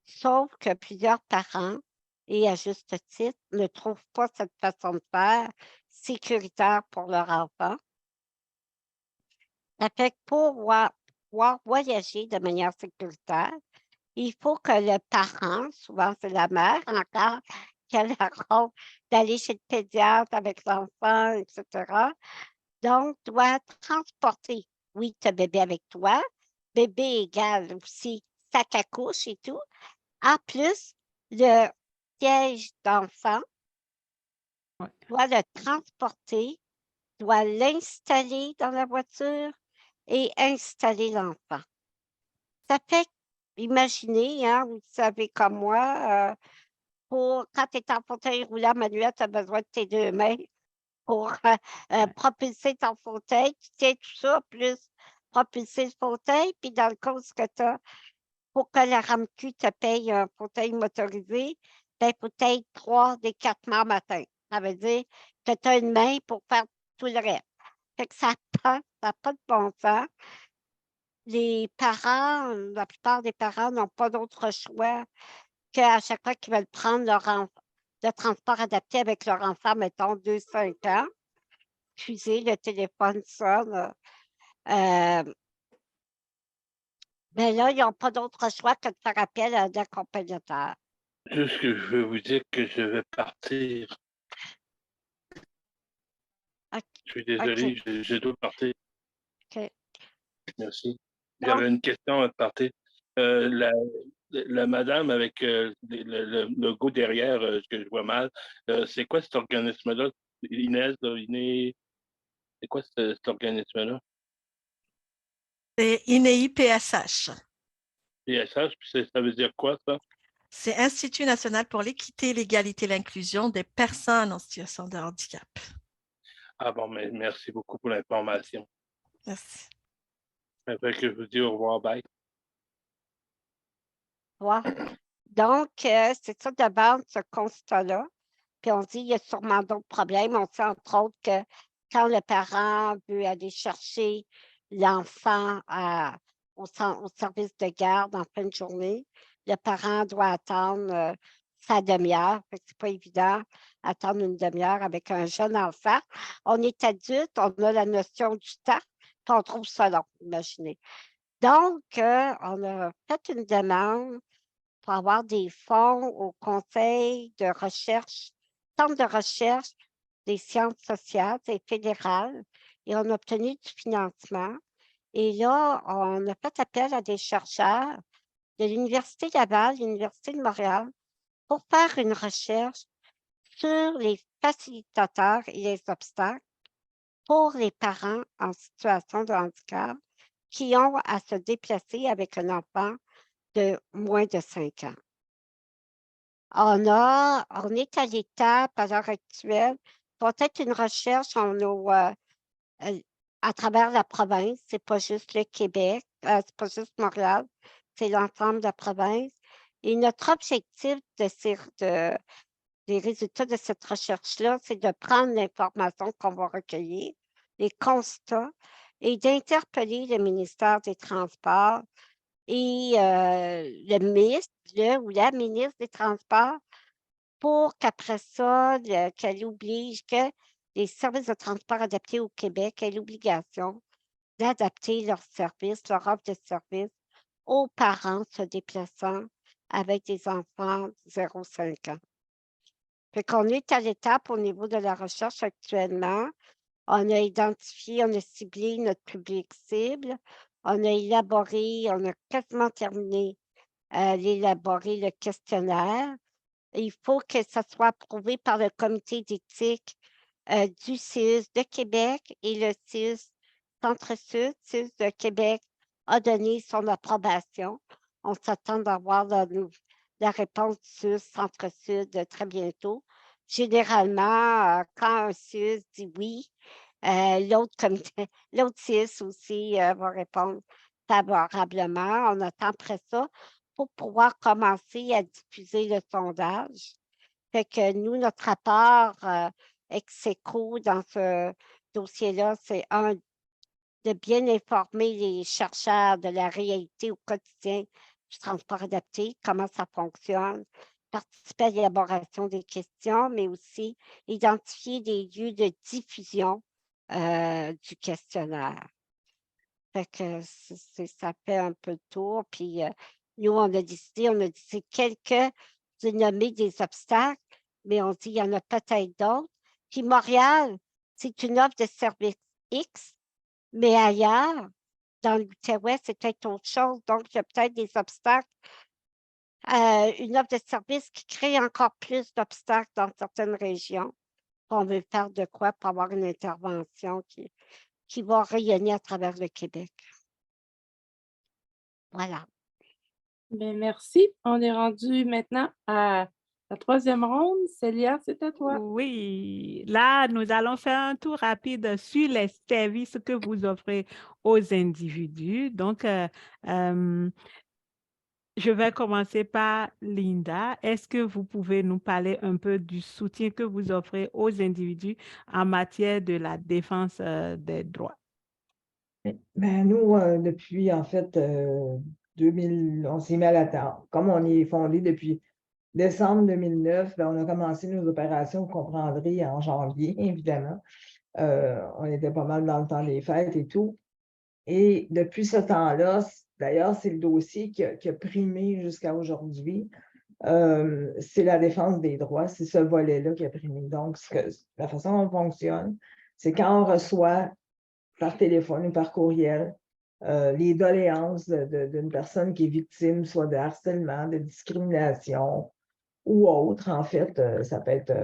Sauf que plusieurs parents, et à juste titre, ne trouvent pas cette façon de faire sécuritaire pour leur enfant. Ça fait que pour pouvoir voyager de manière sécuritaire, il faut que le parent, souvent c'est la mère encore, qui a le rôle d'aller chez le pédiatre avec l'enfant, etc. Donc, doit transporter, oui, ton bébé avec toi, bébé égale aussi sac à couche et tout. En plus, le siège d'enfant doit le transporter, doit l'installer dans la voiture et installer l'enfant. Ça fait, imaginez, hein, vous savez comme moi, quand tu es en fauteuil roulant manuel, tu as besoin de tes 2 mains pour propulser ton fauteuil. Tu tiens tout ça, plus propulser le fauteuil. Puis dans le cas où tu as, pour que la RAMQ te paye un fauteuil motorisé, ben, faut être 3 des 4 membres matin. Ça veut dire que tu as une main pour faire tout le reste. Fait que ça n'a pas de bon sens. Les parents, la plupart des parents n'ont pas d'autre choix qu'à chaque fois qu'ils veulent prendre le transport adapté avec leur enfant, mettons 2-5 ans, excusez, le téléphone sonne. Ben là, ils n'ont pas d'autre choix que de faire appel à un accompagnateur. Juste que je veux vous dire que je vais partir. Je suis désolé, je dois partir. OK. Merci. Donc, J'avais une question à partir. La madame avec le logo derrière, ce que je vois mal, c'est quoi cet organisme-là? Inès, c'est quoi cet organisme-là? C'est INEI PSH. PSH, ça veut dire quoi, ça? C'est Institut national pour l'équité, l'égalité et l'inclusion des personnes en situation de handicap. Ah bon, mais merci beaucoup pour l'information. Merci. Après que je vous dis au revoir, bye. ouais. Donc, c'est ça de base, ce constat-là. Puis on dit, il y a sûrement d'autres problèmes. On sait entre autres que quand le parent veut aller chercher l'enfant au service de garde en fin de journée, le parent doit attendre sa demi-heure. C'est pas évident attendre une demi-heure avec un jeune enfant. On est adulte, on a la notion du temps, puis on trouve ça long, imaginez. Donc, on a fait une demande pour avoir des fonds au Conseil de recherche, Centre de recherche des sciences sociales et fédérales, et on a obtenu du financement. Et là, on a fait appel à des chercheurs de l'Université Laval, l'Université de Montréal, pour faire une recherche sur les facilitateurs et les obstacles pour les parents en situation de handicap qui ont à se déplacer avec un enfant de moins de 5 ans. On est à l'étape, à l'heure actuelle, peut-être une recherche à travers la province, c'est pas juste le Québec, c'est pas juste Montréal, c'est l'ensemble de la province. Et notre objectif des résultats de cette recherche-là, c'est de prendre l'information qu'on va recueillir, les constats, et d'interpeller le ministère des Transports et le ministre, ou la ministre des Transports, pour qu'après ça, qu'elle oblige que les services de transport adaptés au Québec aient l'obligation d'adapter leurs services, leur offre de services aux parents se déplaçant avec des enfants de 0-5 ans. Fait qu'on est à l'étape au niveau de la recherche actuellement. On a identifié, on a ciblé notre public cible. On a élaboré, on a quasiment terminé d'élaborer le questionnaire. Il faut que ça soit approuvé par le comité d'éthique du CIUS de Québec et le CIUS Centre-Sud. CIUS de Québec a donné son approbation. On s'attend d'avoir la réponse du CIUS Centre-Sud très bientôt. Généralement, quand un CIUS dit oui, l'autre CIUS aussi va répondre favorablement. On attend après ça pour pouvoir commencer à diffuser le sondage. Fait que nous, notre rapport ex aequo dans ce dossier-là, c'est de bien informer les chercheurs de la réalité au quotidien du transport adapté, comment ça fonctionne, participer à l'élaboration des questions, mais aussi identifier des lieux de diffusion du questionnaire. Fait que ça fait un peu le tour. Puis nous, on a décidé quelques, j'ai nommé des obstacles, mais on dit il y en a peut-être d'autres. Puis Montréal, c'est une offre de service X, mais ailleurs, dans l'Outaouais, c'est peut-être autre chose. Donc, il y a peut-être des obstacles. Une offre de service qui crée encore plus d'obstacles dans certaines régions. On veut faire de quoi pour avoir une intervention qui va rayonner à travers le Québec. Voilà. Bien, merci. On est rendu maintenant à la troisième ronde. Célia, c'est à toi. Oui, là, nous allons faire un tour rapide sur les services que vous offrez aux individus. Donc, je vais commencer par Linda. Est-ce que vous pouvez nous parler un peu du soutien que vous offrez aux individus en matière de la défense des droits? Ben, nous, depuis, en fait, 2000, on s'est mis à la table. Comme on est fondé depuis décembre 2009, ben, on a commencé nos opérations, vous comprendrez, en janvier, évidemment. On était pas mal dans le temps des fêtes et tout. Et depuis ce temps-là, d'ailleurs, c'est le dossier qui a primé jusqu'à aujourd'hui. C'est la défense des droits, c'est ce volet-là qui a primé. Donc, la façon dont on fonctionne, c'est quand on reçoit par téléphone ou par courriel les doléances d'une personne qui est victime, soit de harcèlement, de discrimination ou autre, en fait, ça peut être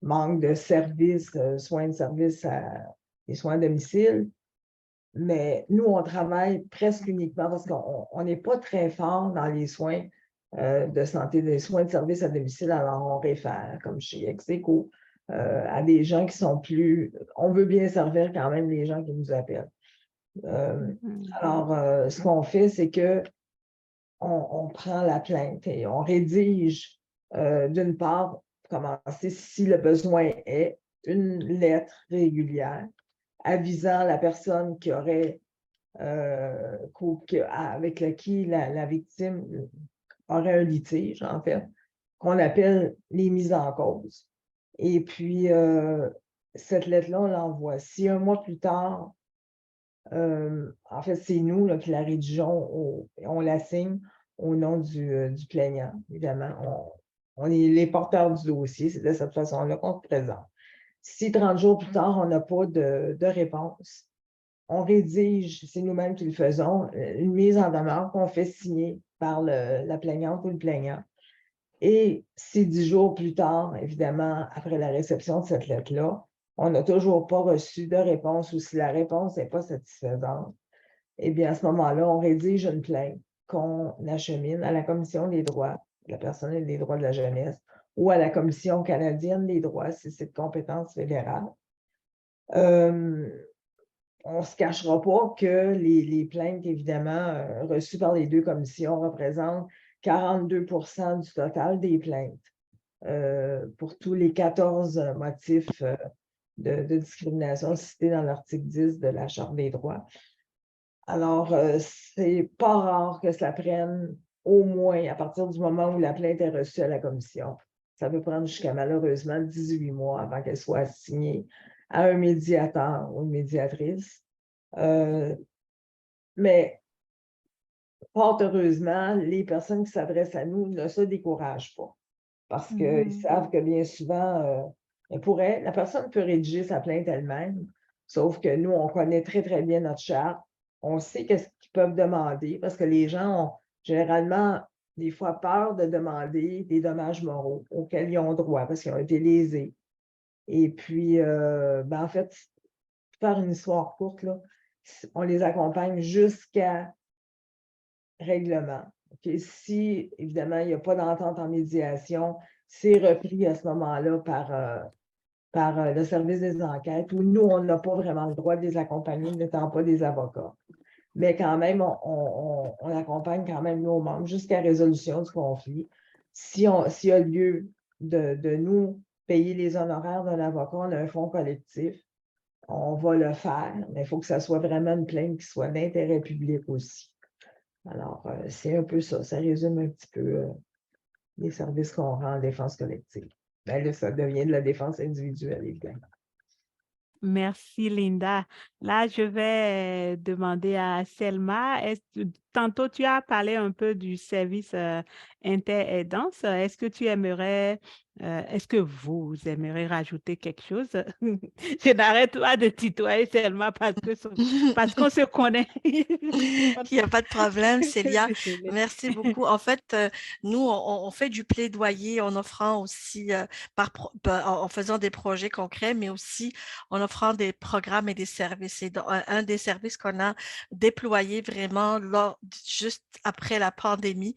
manque de services, soins de service, les soins à domicile. Mais nous, on travaille presque uniquement parce qu'on n'est pas très fort dans les soins de santé, des soins de service à domicile. Alors, on réfère, comme chez Ex-Aequo, à des gens qui sont plus... On veut bien servir quand même les gens qui nous appellent. Alors, ce qu'on fait, c'est que on prend la plainte et on rédige, d'une part, pour commencer, si le besoin est, une lettre régulière avisant la personne qui aurait, avec qui la victime aurait un litige, en fait, qu'on appelle les mises en cause. Et puis, cette lettre-là, on l'envoie. Si un mois plus tard, en fait, c'est nous là, qui la rédigeons, on la signe au nom du plaignant, évidemment. On est les porteurs du dossier, c'est de cette façon-là qu'on se présente. Si 30 jours plus tard, on n'a pas de réponse, on rédige, c'est nous-mêmes qui le faisons, une mise en demeure qu'on fait signer par la plaignante ou le plaignant. Et si 10 jours plus tard, évidemment, après la réception de cette lettre-là, on n'a toujours pas reçu de réponse ou si la réponse n'est pas satisfaisante, eh bien, à ce moment-là, on rédige une plainte qu'on achemine à la Commission des droits de la personne et des droits de la jeunesse ou à la Commission canadienne des droits, si c'est de compétence fédérale. On ne se cachera pas que les plaintes, évidemment, reçues par les deux commissions représentent 42 du total des plaintes pour tous les 14 motifs de discrimination cités dans l'article 10 de la Charte des droits. Alors, c'est pas rare que ça prenne au moins, à partir du moment où la plainte est reçue à la commission, ça peut prendre jusqu'à malheureusement 18 mois avant qu'elle soit assignée à un médiateur ou une médiatrice. Mais fort heureusement, les personnes qui s'adressent à nous ne se découragent pas parce qu'ils savent que bien souvent, Mais pour elle, la personne peut rédiger sa plainte elle-même, sauf que nous, on connaît très, très bien notre charte. On sait qu'est-ce qu'ils peuvent demander parce que les gens ont généralement, des fois, peur de demander des dommages moraux auxquels ils ont droit parce qu'ils ont été lésés. Et puis, en fait, pour faire une histoire courte, là, on les accompagne jusqu'à règlement. OK? Si, évidemment, il n'y a pas d'entente en médiation, c'est repris à ce moment-là par le service des enquêtes, où nous, on n'a pas vraiment le droit de les accompagner, n'étant pas des avocats. Mais quand même, on accompagne quand même nos membres jusqu'à résolution du conflit. S'il y a lieu de nous payer les honoraires d'un avocat, on a un fonds collectif, on va le faire, mais il faut que ça soit vraiment une plainte qui soit d'intérêt public aussi. Alors, c'est un peu ça. Ça résume un petit peu les services qu'on rend en défense collective. Ben là, ça devient de la défense individuelle, évidemment. Merci, Linda. Là, je vais demander à Selma. Tantôt, tu as parlé un peu du service inter-aidance. Est-ce que est-ce que vous aimeriez rajouter quelque chose? Je n'arrête pas de tutoyer Selma parce qu'on se connaît. Il n'y a pas de problème, Célia. Désolée. Merci beaucoup. En fait, nous, on fait du plaidoyer en offrant aussi, en faisant des projets concrets, mais aussi en offrant des programmes et des services. Et un des services qu'on a déployé vraiment juste après la pandémie,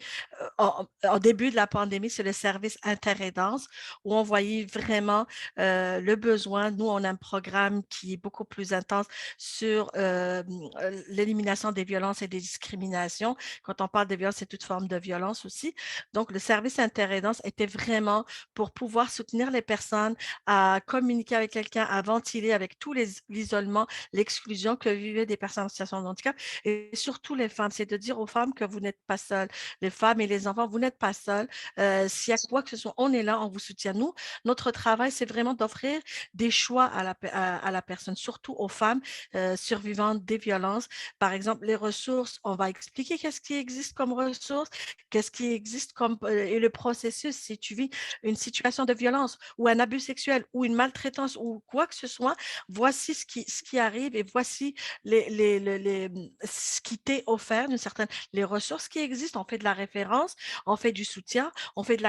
en début de la pandémie, c'est le service interaidance où on voyait vraiment le besoin. Nous, on a un programme qui est beaucoup plus intense sur l'élimination des violences et des discriminations. Quand on parle de violence, c'est toute forme de violence aussi. Donc, le service interaidance était vraiment pour pouvoir soutenir les personnes à communiquer avec quelqu'un, à ventiler avec tout l'isolement, l'exclusion que vivaient des personnes en situation de handicap et surtout les femmes. C'est de dire aux femmes que vous n'êtes pas seules. Les femmes et les enfants, vous n'êtes pas seuls. S'il y a quoi que ce soit, on est là, on vous soutient. Nous, notre travail, c'est vraiment d'offrir des choix à la personne, surtout aux femmes survivantes des violences. Par exemple, les ressources, on va expliquer qu'est-ce qui existe comme ressources, qu'est-ce qui existe comme et le processus si tu vis une situation de violence ou un abus sexuel ou une maltraitance ou quoi que ce soit, voici ce qui arrive et voici ce qui t'est offert d'une certaine, les ressources qui existent. On fait de la référence, on fait du soutien, on fait de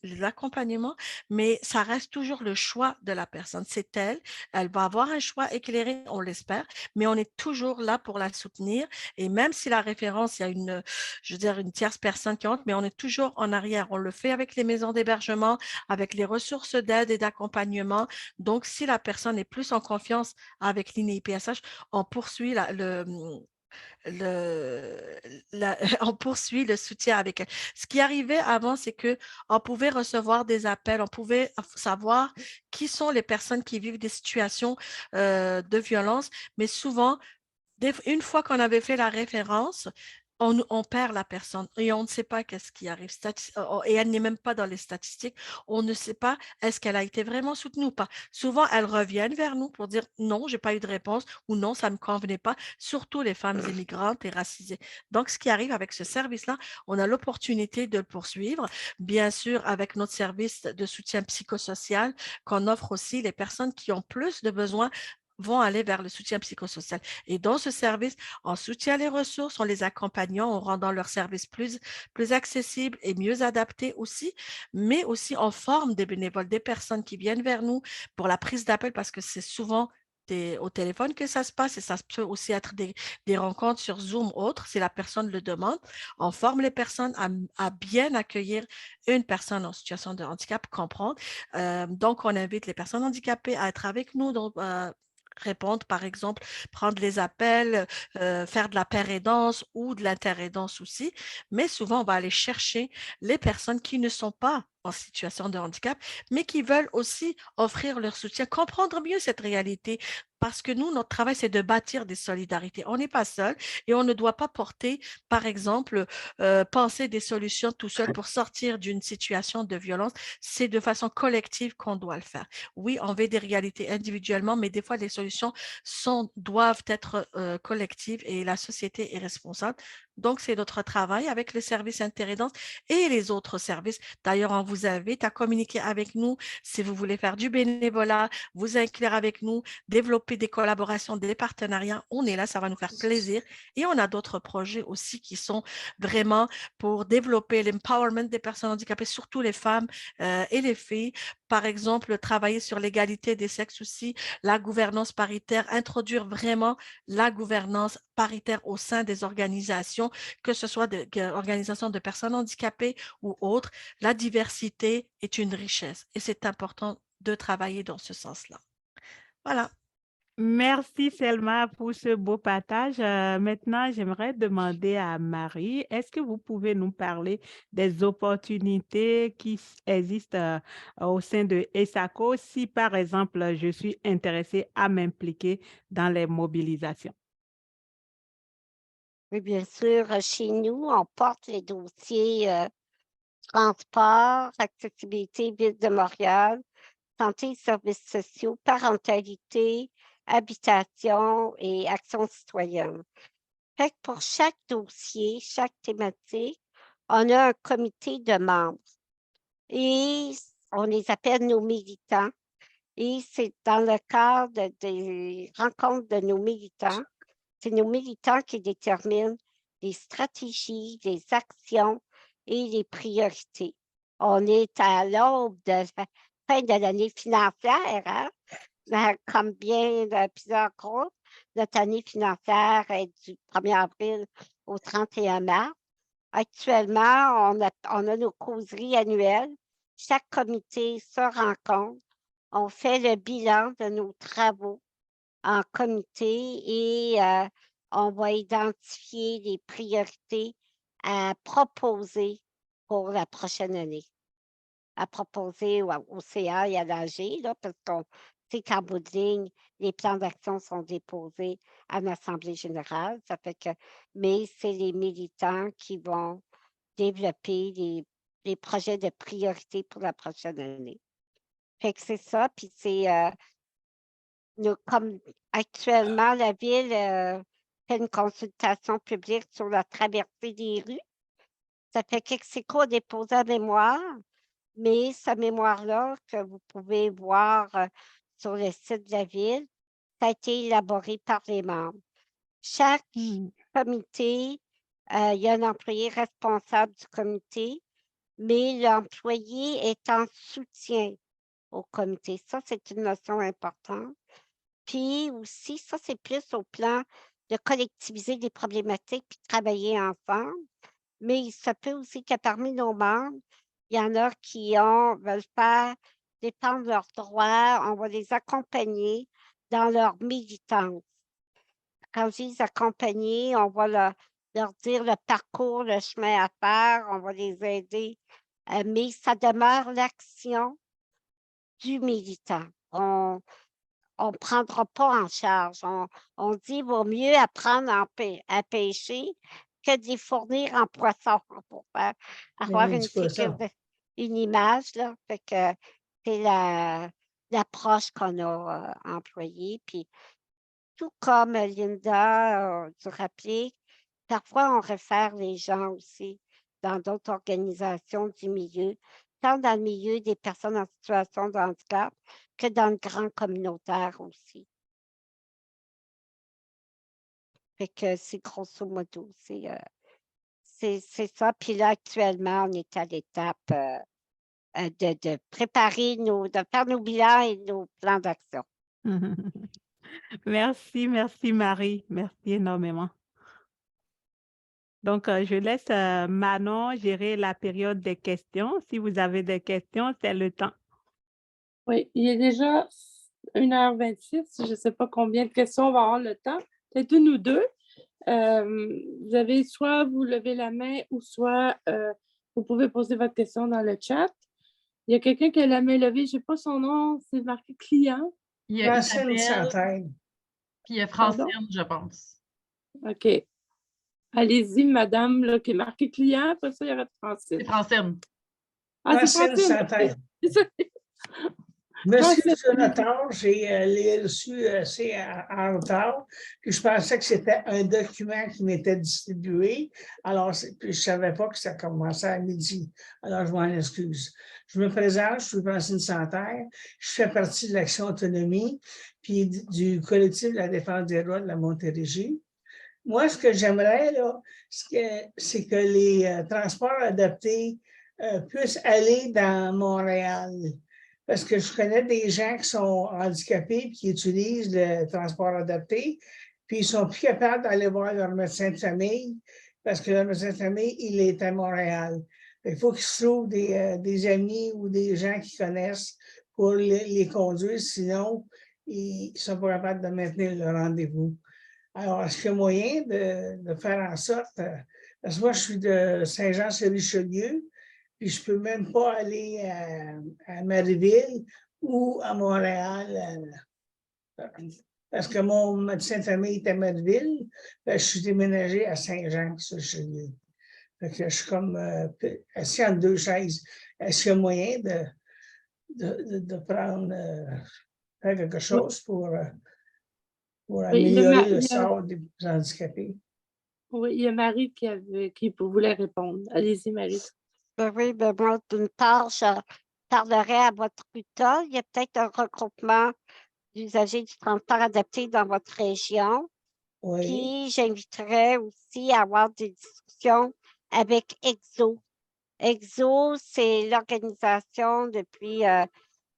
l'accompagnement, mais ça reste toujours le choix de la personne. C'est elle va avoir un choix éclairé, on l'espère, mais on est toujours là pour la soutenir. Et même si la référence, il y a je veux dire, une tierce personne qui entre, mais on est toujours en arrière. On le fait avec les maisons d'hébergement, avec les ressources d'aide et d'accompagnement. Donc, si la personne est plus en confiance avec l'INEIPSH, on poursuit on poursuit le soutien avec elle. Ce qui arrivait avant, c'est qu'on pouvait recevoir des appels, on pouvait savoir qui sont les personnes qui vivent des situations de violence, mais souvent, une fois qu'on avait fait la référence, on perd la personne et on ne sait pas qu'est-ce qui arrive. Et elle n'est même pas dans les statistiques. On ne sait pas est-ce qu'elle a été vraiment soutenue ou pas. Souvent, elles reviennent vers nous pour dire non, je n'ai pas eu de réponse ou non, ça ne me convenait pas, surtout les femmes immigrantes et racisées. Donc, ce qui arrive avec ce service-là, on a l'opportunité de le poursuivre, bien sûr, avec notre service de soutien psychosocial qu'on offre aussi les personnes qui ont plus de besoins vont aller vers le soutien psychosocial. Et dans ce service, on soutient les ressources, en les accompagnant, en rendant leur service plus accessible et mieux adapté aussi, mais aussi on forme des bénévoles, des personnes qui viennent vers nous pour la prise d'appel parce que c'est souvent au téléphone que ça se passe et ça peut aussi être des rencontres sur Zoom ou autre si la personne le demande. On forme les personnes à bien accueillir une personne en situation de handicap, comprendre. Donc, on invite les personnes handicapées à être avec nous répondre, par exemple, prendre les appels, faire de la pairaidance ou de l'interaidance aussi. Mais souvent, on va aller chercher les personnes qui ne sont pas en situation de handicap, mais qui veulent aussi offrir leur soutien, comprendre mieux cette réalité. Parce que nous, notre travail, c'est de bâtir des solidarités. On n'est pas seul et on ne doit pas porter, par exemple, penser des solutions tout seul pour sortir d'une situation de violence. C'est de façon collective qu'on doit le faire. Oui, on veut des réalités individuellement, mais des fois, les solutions doivent être collectives et la société est responsable. Donc, c'est notre travail avec le service interaidance et les autres services. D'ailleurs, on vous vous invite à communiquer avec nous si vous voulez faire du bénévolat, vous inclure avec nous, développer des collaborations, des partenariats. On est là, ça va nous faire plaisir. Et on a d'autres projets aussi qui sont vraiment pour développer l'empowerment des personnes handicapées, surtout les femmes et les filles. Par exemple, travailler sur l'égalité des sexes aussi, la gouvernance paritaire, introduire vraiment la gouvernance paritaire au sein des organisations, que ce soit des organisations de personnes handicapées ou autres. La diversité est une richesse et c'est important de travailler dans ce sens-là. Voilà. Merci Selma pour ce beau partage. Maintenant, j'aimerais demander à Marie, est-ce que vous pouvez nous parler des opportunités qui existent au sein de ESACO si, par exemple, je suis intéressée à m'impliquer dans les mobilisations? Oui, bien sûr, chez nous, on porte les dossiers transport, accessibilité, Ville de Montréal, santé et services sociaux, parentalité, habitation et action citoyenne. Fait que pour chaque dossier, chaque thématique, on a un comité de membres et on les appelle nos militants. Et c'est dans le cadre des rencontres de nos militants, c'est nos militants qui déterminent les stratégies, les actions et les priorités. On est à l'aube de la fin de l'année financière, hein? Comme bien plusieurs groupes, notre année financière est du 1er avril au 31 mars. Actuellement, on a nos causeries annuelles. Chaque comité se rencontre. On fait le bilan de nos travaux en comité et on va identifier les priorités à proposer pour la prochaine année. À proposer au CA et à l'AG, là, parce qu'on sait qu'en bout de ligne, les plans d'action sont déposés à l'Assemblée générale. Ça fait que, mais c'est les militants qui vont développer les projets de priorité pour la prochaine année. Fait que c'est ça, puis c'est comme actuellement, la Ville fait une consultation publique sur la traversée des rues. Ça fait qu'Exico a déposé un mémoire, mais ce mémoire-là, que vous pouvez voir sur le site de la Ville, ça a été élaboré par les membres. Chaque comité, il y a un employé responsable du comité, mais l'employé est en soutien au comité. Ça, c'est une notion importante. Puis aussi, ça, c'est plus au plan de collectiviser des problématiques puis de travailler ensemble. Mais il se peut aussi que parmi nos membres, il y en a qui veulent faire défendre leurs droits. On va les accompagner dans leur militance. Quand je dis accompagner, on va leur dire le parcours, le chemin à faire, on va les aider. Mais ça demeure l'action du militant. On ne prendra pas en charge. On dit qu'il vaut mieux apprendre à pêcher que de les fournir en poisson pour avoir une image. Là. Fait que c'est l'approche qu'on a employée. Puis, tout comme Linda a dû rappeler, parfois on réfère les gens aussi dans d'autres organisations du milieu, tant dans le milieu des personnes en situation de handicap que dans le grand communautaire aussi. Fait que c'est grosso modo, c'est ça. Puis là, actuellement, on est à l'étape de préparer de faire nos bilans et nos plans d'action. Merci Marie, merci énormément. Donc, je laisse Manon gérer la période des questions. Si vous avez des questions, c'est le temps. Oui, il est déjà 1h26. Je ne sais pas combien de questions on va avoir le temps. Peut-être une ou deux. Vous avez soit vous levez la main ou soit vous pouvez poser votre question dans le chat. Il y a quelqu'un qui a la main levée. Je n'ai pas son nom. C'est marqué client. Il y a Francine Chantal. Puis il y a Francine, je pense. OK. Allez-y, madame, là, qui est marquée client. Après ça, il y aurait Francine. C'est Francine. Ah, c'est Francine Francine. Chantal. Monsieur Jonathan, j'ai reçu assez en retard, puis je pensais que c'était un document qui m'était distribué, alors puis je ne savais pas que ça commençait à midi, alors je m'en excuse. Je me présente, je suis Francine Santerre, je fais partie de l'Action Autonomie, puis du collectif de la défense des droits de la Montérégie. Moi, ce que j'aimerais, là, c'est que les transports adaptés puissent aller dans Montréal. Parce que je connais des gens qui sont handicapés et qui utilisent le transport adapté, puis ils ne sont plus capables d'aller voir leur médecin de famille parce que leur médecin de famille, il est à Montréal. Il faut qu'ils se trouvent des amis ou des gens qu'ils connaissent pour les conduire, sinon, ils ne sont pas capables de maintenir le rendez-vous. Alors, est-ce qu'il y a moyen de faire en sorte, parce que moi, je suis de Saint-Jean-sur-Richelieu, puis je ne peux même pas aller à Marieville ou à Montréal, parce que mon médecin de famille est à Marieville, je suis déménagé à Saint-Jean-sur-Richelieu. Je suis comme assis entre deux chaises. Est-ce qu'il y a moyen de prendre, faire quelque chose pour améliorer le sort des handicapés? Oui, il y a Marie qui voulait répondre. Allez-y, Marie. Oui, moi, d'une part, je parlerai à votre tuteur. Il y a peut-être un regroupement d'usagers du transport adapté dans votre région. Oui. Puis, j'inviterai aussi à avoir des discussions avec EXO. EXO, c'est l'organisation depuis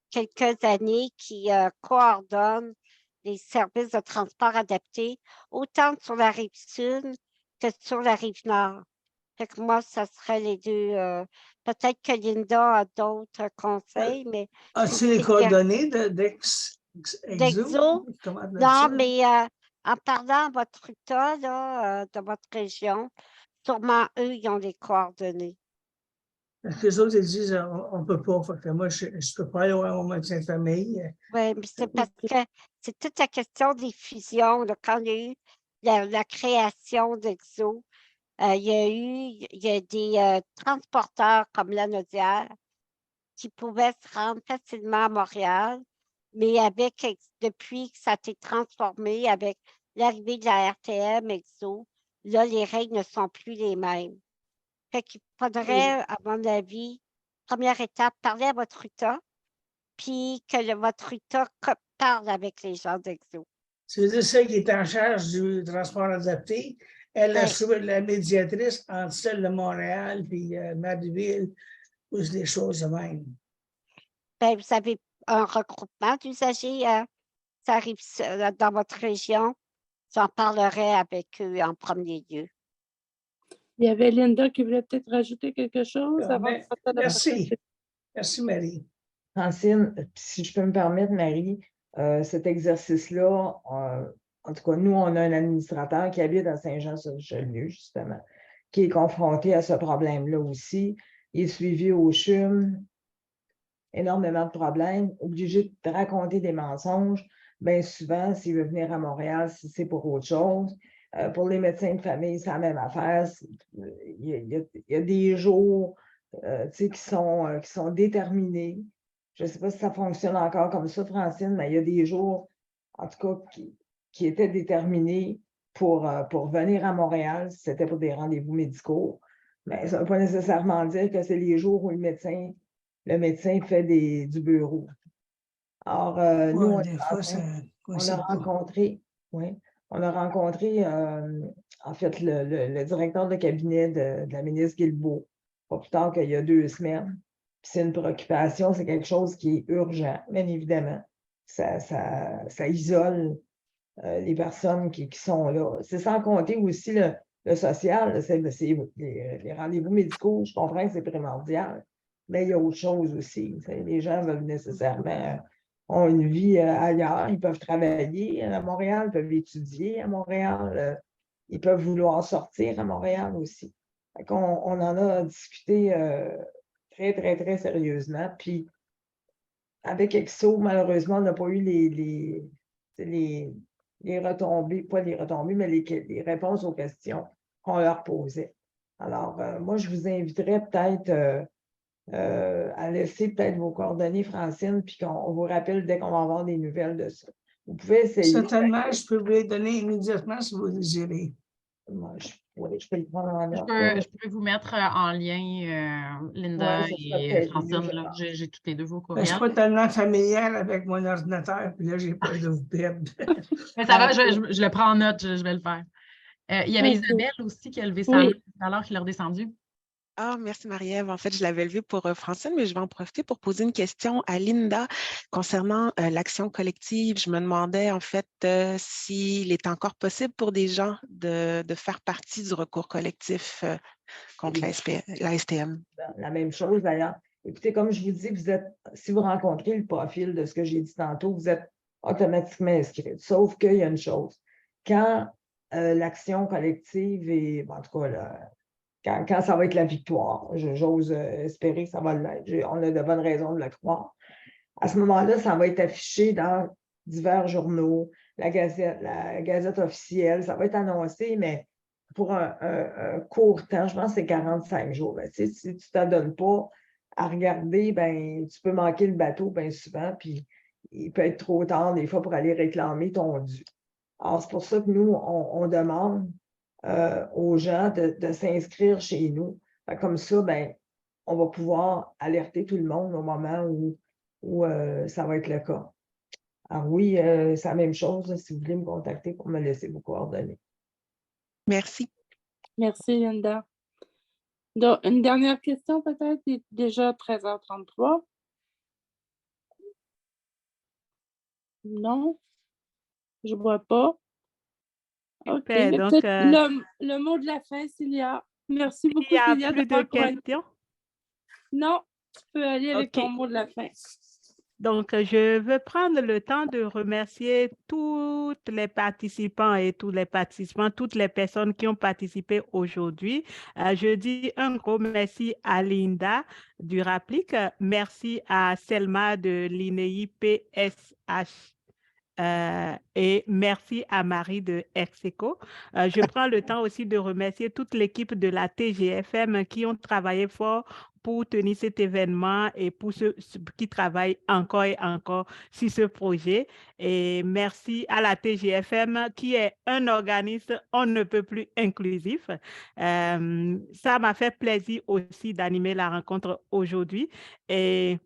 quelques années qui coordonne les services de transport adaptés, autant sur la rive sud que sur la rive nord. Fait que moi, ça serait les deux. Peut-être que Linda a d'autres conseils, mais... As-tu les coordonnées d'EXO? Non, mais en parlant à votre tuteur de votre région, sûrement eux, ils ont les coordonnées. Parce que les autres, ils disent on ne peut pas. Fait que moi, je ne peux pas aller voir mon médecin de famille. Oui, mais c'est parce que c'est toute la question des fusions. Là, quand il y a eu la création d'EXO, il y a des transporteurs comme Lanaudière qui pouvaient se rendre facilement à Montréal, mais depuis que ça a été transformé avec l'arrivée de la RTM, EXO, là, les règles ne sont plus les mêmes. Fait qu'il faudrait, à mon avis, première étape, parler à votre RUTA, puis que votre RUTA parle avec les gens d'EXO. C'est celle qui est en charge du transport adapté. Elle assure la médiatrice entre celle de Montréal et Marieville, ou des choses de même. Ben, vous avez un regroupement d'usagers dans votre région. J'en parlerai avec eux en premier lieu. Il y avait Linda qui voulait peut-être rajouter quelque chose avant de passer à la Merci. Merci, Marie. Francine, si je peux me permettre, Marie, cet exercice-là, en tout cas, nous, on a un administrateur qui habite à Saint-Jean-sur-Richelieu, justement, qui est confronté à ce problème-là aussi. Il est suivi au CHUM, énormément de problèmes, obligé de raconter des mensonges. Bien souvent, s'il veut venir à Montréal, c'est pour autre chose. Pour les médecins de famille, c'est la même affaire. Il y a des jours qui sont déterminés. Je ne sais pas si ça fonctionne encore comme ça, Francine, mais il y a des jours, en tout cas, qui étaient déterminés pour venir à Montréal, si c'était pour des rendez-vous médicaux. Mais ça ne veut pas nécessairement dire que c'est les jours où le médecin fait du bureau. Alors, nous, on a rencontré, en fait, le directeur de cabinet de la ministre Guilbeault, pas plus tard qu'il y a 2 semaines. Puis c'est une préoccupation, c'est quelque chose qui est urgent, bien évidemment. Ça isole les personnes qui sont là. C'est sans compter aussi le social, les rendez-vous médicaux, je comprends que c'est primordial, mais il y a autre chose aussi. Les gens veulent nécessairement ont une vie ailleurs, ils peuvent travailler à Montréal, ils peuvent étudier à Montréal, ils peuvent vouloir sortir à Montréal aussi. On en a discuté très, très, très sérieusement. Puis avec EXO, malheureusement, on n'a pas eu les retombées, pas les retombées, mais les réponses aux questions qu'on leur posait. Alors, moi, je vous inviterais peut-être à laisser peut-être vos coordonnées, Francine, puis qu'on vous rappelle dès qu'on va avoir des nouvelles de ça. Vous pouvez essayer. Certainement, je peux vous les donner immédiatement si vous désirez. Moi, je peux le prendre en note. Je peux vous mettre en lien, Linda Ouais, ça serait et peut-être Francine. mieux, je Là. pense. J'ai toutes les deux vos Ben, je ne courriels. suis pas tellement familière avec mon ordinateur, puis là, j'ai peur de vous perdre. Mais ça va, je le prends en note, je vais le faire. Il y avait Isabelle aussi qui a levé sa main tout à l'heure, qui l'a redescendue. Ah, merci Marie-Ève. En fait, je l'avais levé pour Francine, mais je vais en profiter pour poser une question à Linda concernant l'action collective. Je me demandais en fait s'il est encore possible pour des gens de faire partie du recours collectif contre la STM. La même chose d'ailleurs. Écoutez, comme je vous dis, si vous rencontrez le profil de ce que j'ai dit tantôt, vous êtes automatiquement inscrit. Sauf qu'il y a une chose. Quand l'action collective est, en tout cas, là, quand ça va être la victoire, j'ose espérer que ça va l'être. On a de bonnes raisons de le croire. À ce moment-là, ça va être affiché dans divers journaux, la Gazette officielle, ça va être annoncé, mais pour un court temps, je pense que c'est 45 jours. Ben, si tu ne t'adonnes pas à regarder, ben, tu peux manquer le bateau bien souvent, puis il peut être trop tard des fois pour aller réclamer ton dû. Alors, c'est pour ça que nous, on demande aux gens de s'inscrire chez nous. Comme ça, ben, on va pouvoir alerter tout le monde au moment où ça va être le cas. Alors oui, c'est la même chose si vous voulez me contacter pour me laisser vos coordonnées. Merci. Merci, Linda. Donc, une dernière question peut-être, il est déjà 13h33. Non, je ne vois pas. OK, Super, mais donc, peut-être le mot de la fin, Célia. Merci beaucoup, il n'y a Célia, plus de d'avoir couragé. questions? Non, tu peux aller avec ton OK. mot de la fin. Donc, je veux prendre le temps de remercier toutes les participants et tous les participants, toutes les personnes qui ont participé aujourd'hui. Je dis un gros merci à Linda du Rapplic. Merci à Selma de l'INEI PSH. Et merci à Marie de Execo. Je prends le temps aussi de remercier toute l'équipe de la TGFM qui ont travaillé fort pour tenir cet événement et pour ceux qui travaillent encore et encore sur ce projet. Et merci à la TGFM qui est un organisme on ne peut plus inclusif. Ça m'a fait plaisir aussi d'animer la rencontre aujourd'hui. Et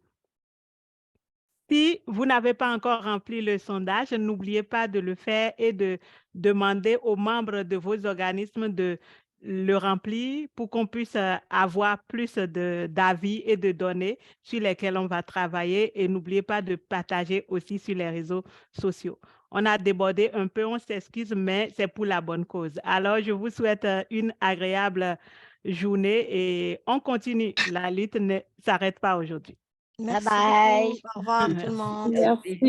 si vous n'avez pas encore rempli le sondage, n'oubliez pas de le faire et de demander aux membres de vos organismes de le remplir pour qu'on puisse avoir plus d'avis et de données sur lesquels on va travailler. Et n'oubliez pas de partager aussi sur les réseaux sociaux. On a débordé un peu, on s'excuse, mais c'est pour la bonne cause. Alors, je vous souhaite une agréable journée et on continue. La lutte ne s'arrête pas aujourd'hui. Merci Bye bye. beaucoup. Au revoir tout le Merci. monde. Merci.